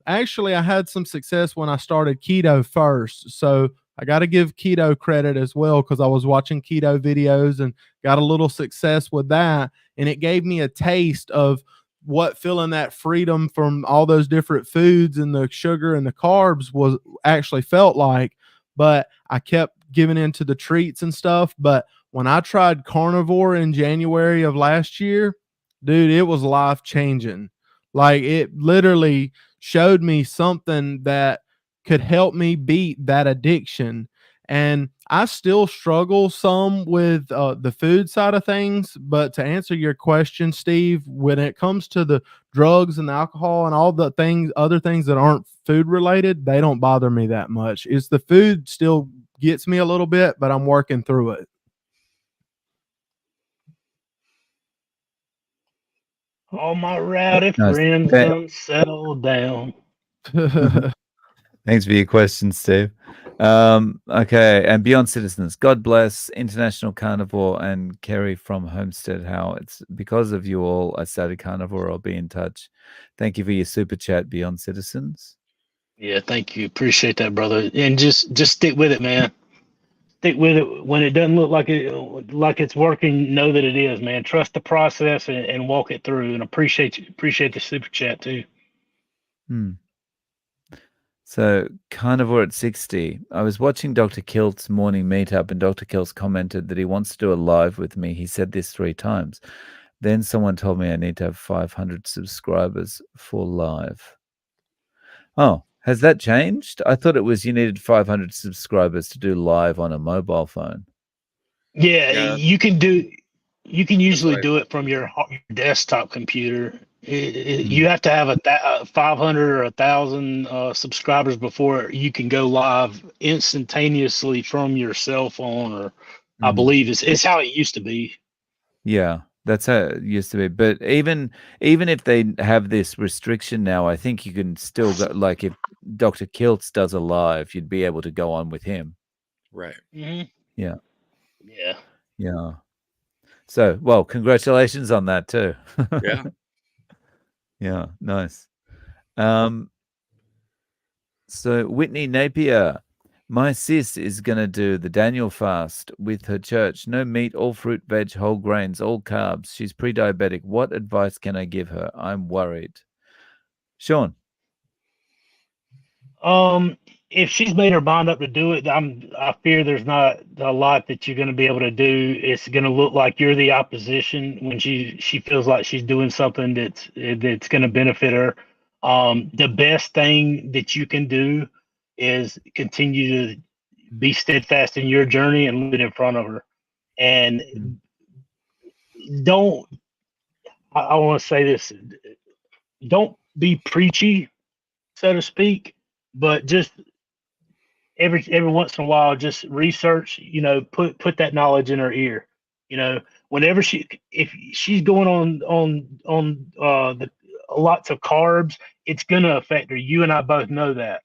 Actually, I had some success when I started keto first. So I got to give keto credit as well, because I was watching keto videos and got a little success with that. And it gave me a taste of what feeling that freedom from all those different foods and the sugar and the carbs was actually felt like. But I kept giving into the treats and stuff. But when I tried carnivore in January of last year, dude, it was life changing. Like, it literally showed me something that could help me beat that addiction. And I still struggle some with the food side of things. But to answer your question, Steve, when it comes to the drugs and the alcohol and all the things, other things that aren't food related, they don't bother me that much. It's the food still gets me a little bit, but I'm working through it. All my rowdy Nice. friends Okay. done settled down. Thanks for your question, Steve. Okay, and Beyond Citizens, God bless International Carnivore and Kerry from Homestead. How it's because of you all I started Carnivore. I'll be in touch. Thank you for your super chat, Beyond Citizens. Yeah, thank you. Appreciate that, brother. And just stick with it, man. Stick with it when it doesn't look like it's working. Know that it is, man. Trust the process and walk it through. And appreciate the super chat too. So Carnivore at 60. I was watching Dr. Kilt's morning meetup, and Dr. Kilt's commented that he wants to do a live with me. He said this 3 times. Then someone told me I need to have 500 subscribers for live. Oh, has that changed? I thought it was you needed 500 subscribers to do live on a mobile phone. Yeah, you can usually right. do it from your desktop computer. You have to have 500 or 1,000 subscribers before you can go live instantaneously from your cell phone, or I believe it's how it used to be. Yeah, that's how it used to be. But even if they have this restriction now, I think you can still go. Like if Dr. Kiltz does a live, you'd be able to go on with him. Right. Mm-hmm. Yeah. Yeah. Yeah. So, well, congratulations on that too. Yeah. Yeah, nice. So Whitney Napier, my sis is going to do the Daniel fast with her church. No meat, all fruit, veg, whole grains, all carbs. She's pre-diabetic. What advice can I give her? I'm worried. Shawn. If she's made her mind up to do it, I fear there's not a lot that you're going to be able to do. It's going to look like you're the opposition when she feels like she's doing something that's going to benefit her. The best thing that you can do is continue to be steadfast in your journey and leave it in front of her. And I want to say this, don't be preachy, so to speak, but just every once in a while, just research, put that knowledge in her ear, whenever if she's going on the lots of carbs, it's going to affect her. You and I both know that.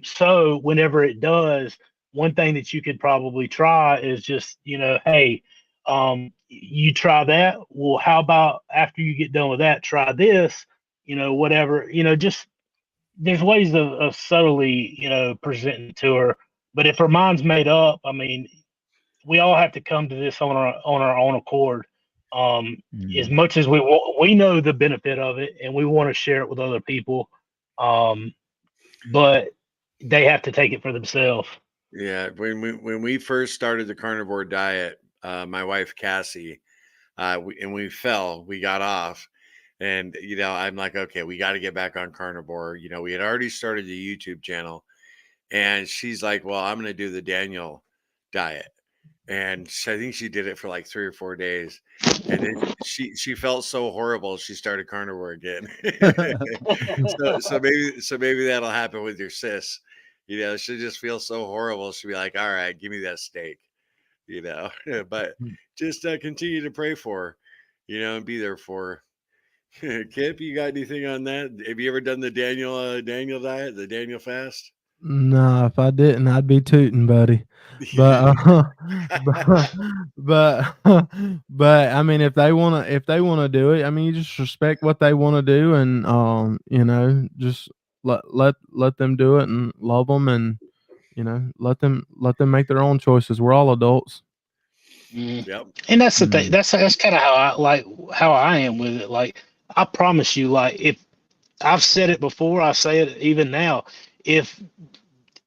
So whenever it does, one thing that you could probably try is just, hey, you try that. Well, how about after you get done with that, try this, whatever, just there's ways of subtly, presenting to her. But if her mind's made up, I mean, we all have to come to this on our own accord. As much as we know the benefit of it and we want to share it with other people, but they have to take it for themselves. Yeah, when we first started the carnivore diet, my wife Cassie, we got off, and I'm like, okay, we got to get back on carnivore. We had already started the YouTube channel, and she's like, well, I'm going to do the Daniel diet, and I think she did it for like 3 or 4 days, and then she felt so horrible, she started carnivore again. so maybe that'll happen with your sis. She'll just feel so horrible. She'll be like, all right, give me that steak, but just continue to pray for her, and be there for her. Kip, you got anything on that? Have you ever done the Daniel diet, the Daniel fast? No, if I didn't, I'd be tooting, buddy. But but I mean, if they wanna do it, I mean, you just respect what they want to do, and just let them do it and love them, and let them make their own choices. We're all adults. Yep. And that's the thing. That's kind of how I am with it. Like, I promise you, like, if I've said it before, I say it even now. If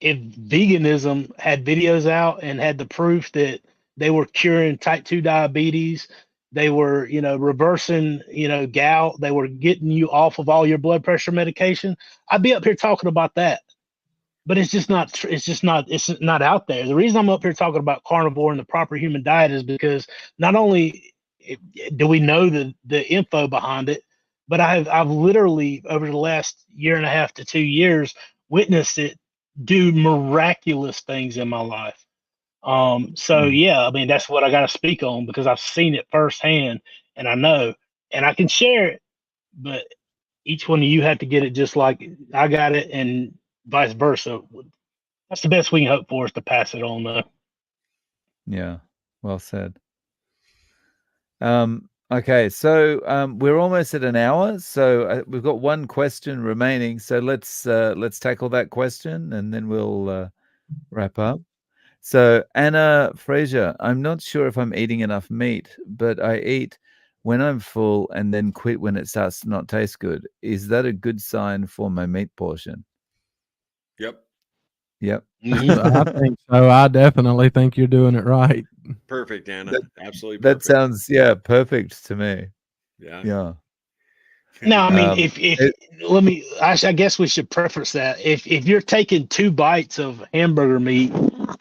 veganism had videos out and had the proof that they were curing type 2 diabetes, They were, reversing, gout. They were getting you off of all your blood pressure medication. I'd be up here talking about that, but it's just not. It's not out there. The reason I'm up here talking about carnivore and the proper human diet is because not only do we know the info behind it, but I've literally over the last year and a half to 2 years witnessed it do miraculous things in my life. So yeah, I mean, that's what I got to speak on because I've seen it firsthand and I know, and I can share it, but each one of you have to get it just like I got it and vice versa. That's the best we can hope for is to pass it on though. Yeah. Well said. Okay, so we're almost at an hour, so we've got one question remaining. So let's tackle that question and then we'll wrap up. So Anna Fraser, I'm not sure if I'm eating enough meat, but I eat when I'm full and then quit when it starts to not taste good. Is that a good sign for my meat portion? Yep. Yep. I think so. I definitely think you're doing it right. Perfect, Anna. Absolutely That perfect. sounds perfect to me. Yeah. No, I mean, I guess we should preface that if you're taking 2 bites of hamburger meat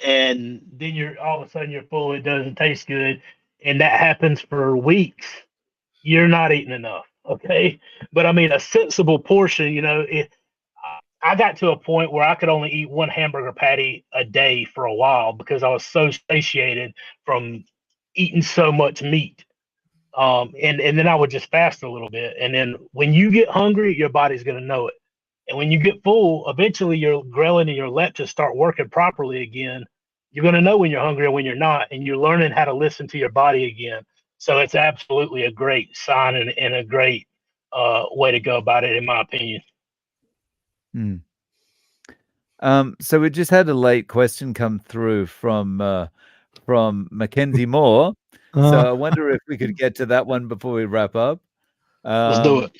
and then you're all of a sudden you're full, it doesn't taste good, and that happens for weeks, you're not eating enough. Okay, but I mean, a sensible portion. I got to a point where I could only eat 1 hamburger patty a day for a while because I was so satiated from eating so much meat. And then I would just fast a little bit. And then when you get hungry, your body's going to know it. And when you get full, eventually your ghrelin and your leptin start working properly again. You're going to know when you're hungry and when you're not, and you're learning how to listen to your body again. So it's absolutely a great sign and a great way to go about it, in my opinion. So we just had a late question come through from Mackenzie Moore. So I wonder if we could get to that one before we wrap up. Let's do it.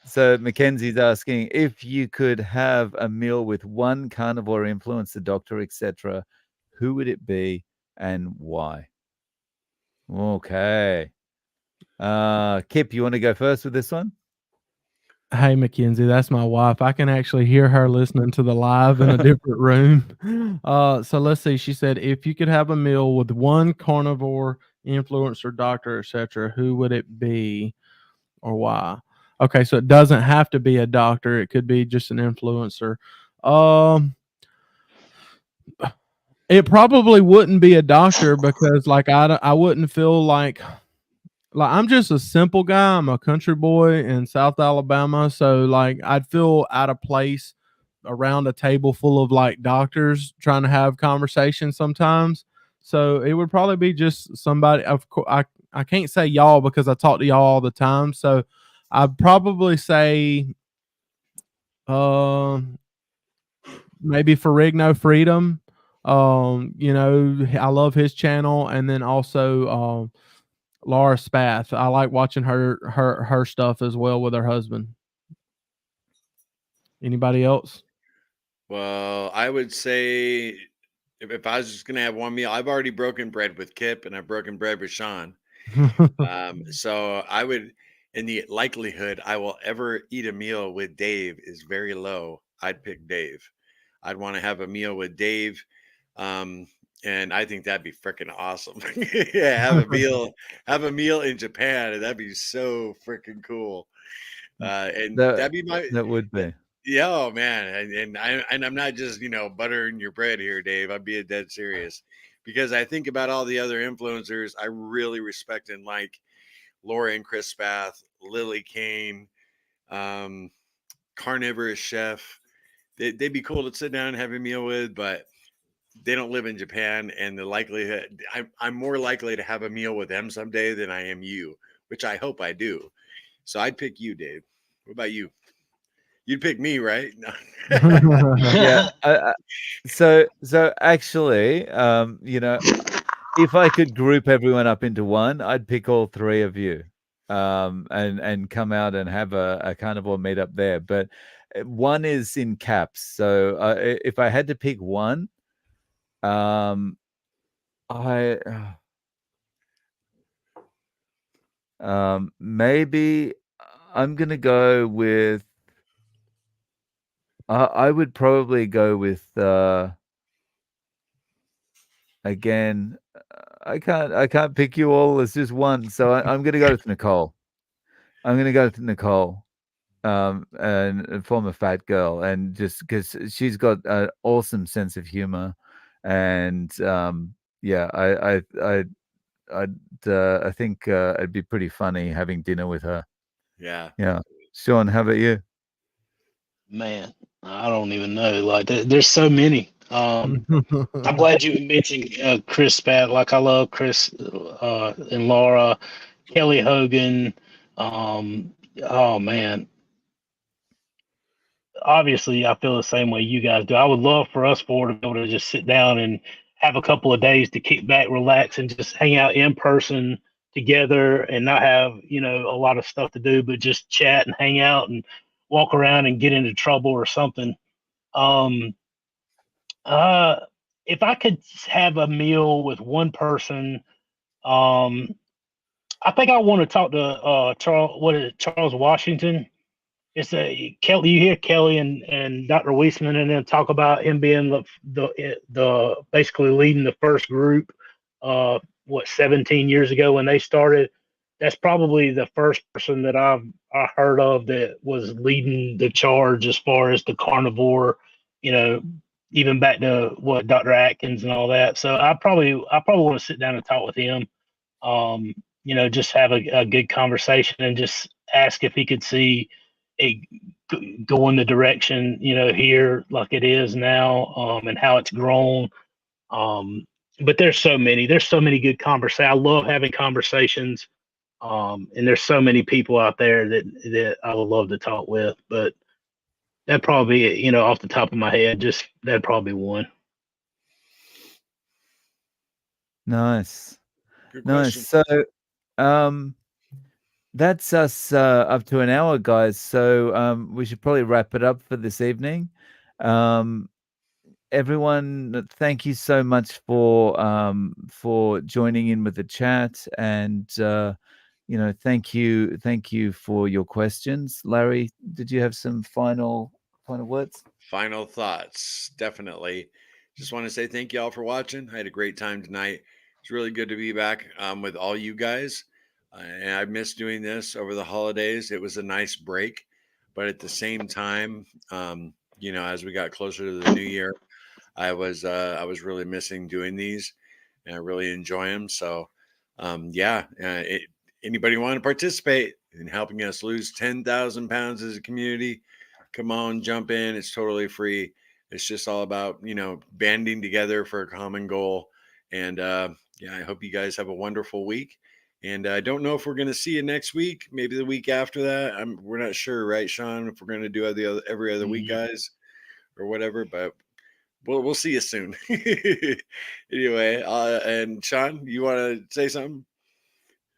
So Mackenzie's asking if you could have a meal with one carnivore influencer, doctor, etc., who would it be and why? Okay. Kipp, you want to go first with this one? Hey, Mackenzie, that's my wife. I can actually hear her listening to the live in a different room. So let's see. She said, if you could have a meal with one carnivore influencer, doctor, etc., who would it be or why? Okay, so it doesn't have to be a doctor. It could be just an influencer. It probably wouldn't be a doctor because, like, I wouldn't feel like I'm just a simple guy. I'm a country boy in South Alabama, so like I'd feel out of place around a table full of like doctors trying to have conversations sometimes. So it would probably be just somebody. Of course, I can't say y'all because I talk to y'all all the time. So I'd probably say, maybe Ferrigno Freedom. I love his channel, and then also Laura Spath. I like watching her stuff as well with her husband. Anybody else? Well, I would say if I was just gonna have one meal, I've already broken bread with Kipp and I've broken bread with Shawn. So I would, in the likelihood I will ever eat a meal with Dave is very low. I'd pick Dave. I'd want to have a meal with Dave. And I think that'd be freaking awesome. Yeah, have a meal in Japan, and that'd be so freaking cool. And that'd be that would be. Yeah, oh man, and I'm not just buttering your bread here, Dave. I'm being dead serious because I think about all the other influencers I really respect and like Laura and Chris Spath, Lily Kane, Carnivorous Chef. They'd be cool to sit down and have a meal with, but they don't live in Japan, and the likelihood I'm more likely to have a meal with them someday than I am you, which I hope I do. So I'd pick you, Dave. What about you? You'd pick me, right? No. Yeah. So actually, if I could group everyone up into one, I'd pick all 3 of you, and come out and have a carnivore meetup there. But one is in caps. So if I had to pick one, I Maybe I'm gonna go with. I would probably go with again. I can't pick you all as just one, so I'm gonna go with Nicole. I'm gonna go with Nicole, and former fat girl, and just because she's got an awesome sense of humor, and yeah, I think it'd be pretty funny having dinner with her. Yeah. Yeah, Shawn, how about you? Man, I don't even know. Like, there's so many. I'm glad you mentioned Chris Spat. Like, I love Chris and Laura, Kelly Hogan. Oh man, obviously I feel the same way you guys do. I would love for us four to be able to just sit down and have a couple of days to kick back, relax, and just hang out in person together and not have, a lot of stuff to do, but just chat and hang out and walk around and get into trouble or something. Um, if I could have a meal with one person, um, I think I want to talk to Charles Washington. It's a Kelly. You hear Kelly and Dr. Weissman, and then talk about him being the basically leading the first group. 17 years ago when they started. That's probably the first person that I heard of that was leading the charge as far as the carnivore. You know, even back to what Dr. Atkins and all that. So I probably want to sit down and talk with him. Just have a good conversation and just ask if he could see it go in the direction, here like it is now, and how it's grown. But there's so many good conversations. I love having conversations. And there's so many people out there that I would love to talk with, but that'd probably be, off the top of my head, just that'd probably be one. Nice. Good Nice. question. So, that's us up to an hour, guys. So, we should probably wrap it up for this evening. Everyone, thank you so much for joining in with the chat, and thank you for your questions. Larry, did you have some final words? Final thoughts. Definitely. Just want to say thank you all for watching. I had a great time tonight. It's really good to be back with all you guys. And I missed doing this over the holidays. It was a nice break. But at the same time, as we got closer to the new year, I was really missing doing these, and I really enjoy them. So, anybody want to participate in helping us lose 10,000 pounds as a community? Come on, jump in. It's totally free. It's just all about, banding together for a common goal. And I hope you guys have a wonderful week. And I don't know if we're going to see you next week, maybe the week after that. We're not sure, right, Shawn, if we're going to do every other week, guys, or whatever. But we'll see you soon. Anyway, and Shawn, you want to say something?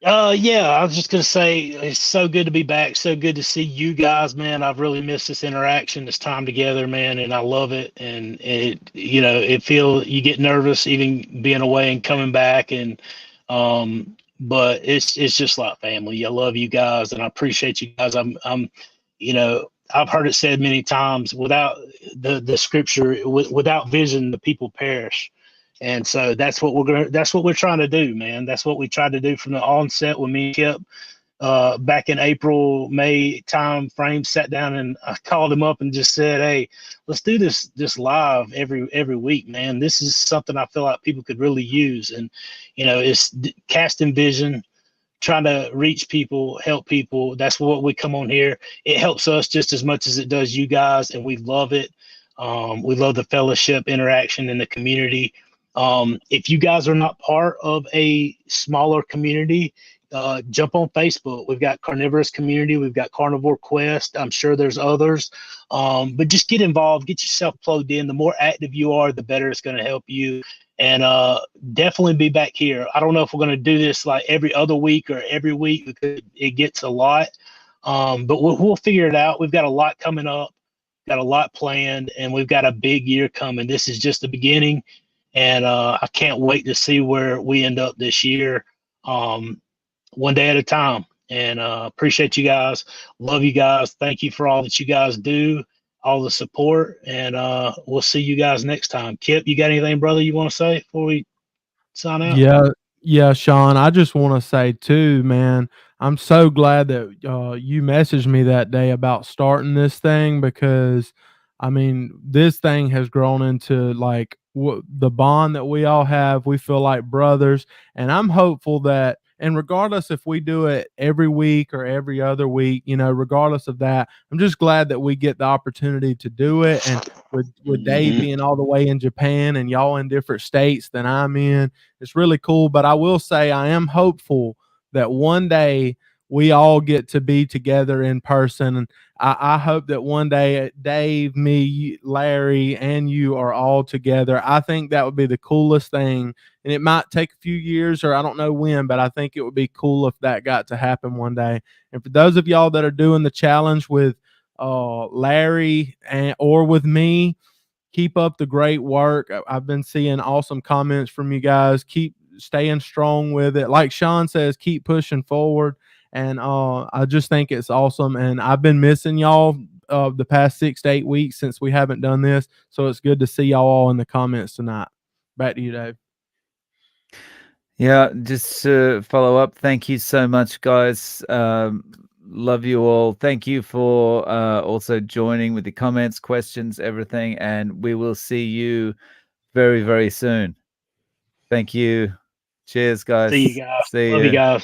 Yeah, I was just gonna say it's so good to be back. So good to see you guys, man. I've really missed this interaction, this time together, man, and I love it. And you get nervous even being away and coming back, and but it's just like family. I love you guys, and I appreciate you guys. I've heard it said many times, without the scripture, without vision, the people perish. And so that's what we're trying to do, man. That's what we tried to do from the onset when me and Kipp, back in April, May time frame, sat down and I called him up and just said, hey, let's do this live every week, man. This is something I feel like people could really use. And, it's casting vision, trying to reach people, help people. That's what we come on here. It helps us just as much as it does you guys, and we love it. We love the fellowship, interaction in the community. If you guys are not part of a smaller community, jump on Facebook. We've got Carnivorous Community. We've got Carnivore Quest. I'm sure there's others. But just get involved, get yourself plugged in. The more active you are, the better it's going to help you. And definitely be back here. I don't know if we're going to do this like every other week or every week, because it gets a lot. But we'll figure it out. We've got a lot coming up, got a lot planned, and we've got a big year coming. This is just the beginning. And I can't wait to see where we end up this year, one day at a time. and appreciate you guys. Love you guys. Thank you for all that you guys do, all the support, and we'll see you guys next time. Kip, you got anything, brother, you want to say before we sign out? Yeah, Shawn, I just want to say too, man, I'm so glad that you messaged me that day about starting this thing, because I mean, this thing has grown into like the bond that we all have. We feel like brothers, and I'm hopeful that, and regardless if we do it every week or every other week, you know, regardless of that, I'm just glad that we get the opportunity to do it. And with Dave being all the way in Japan and y'all in different states than I'm in, it's really cool. But I will say I am hopeful that one day we all get to be together in person. And I hope that one day Dave, me, Larry, and you are all together. I think that would be the coolest thing. And it might take a few years, or I don't know when, but I think it would be cool if that got to happen one day. And for those of y'all that are doing the challenge with Larry or with me, keep up the great work. I've been seeing awesome comments from you guys. Keep staying strong with it. Like Shawn says, keep pushing forward. And I just think it's awesome. And I've been missing y'all the past 6 to 8 weeks since we haven't done this. So it's good to see y'all all in the comments tonight. Back to you, Dave. Yeah, just to follow up, thank you so much, guys. Love you all. Thank you for also joining with the comments, questions, everything. And we will see you very, very soon. Thank you. Cheers, guys. See you guys. See Love you ya. guys.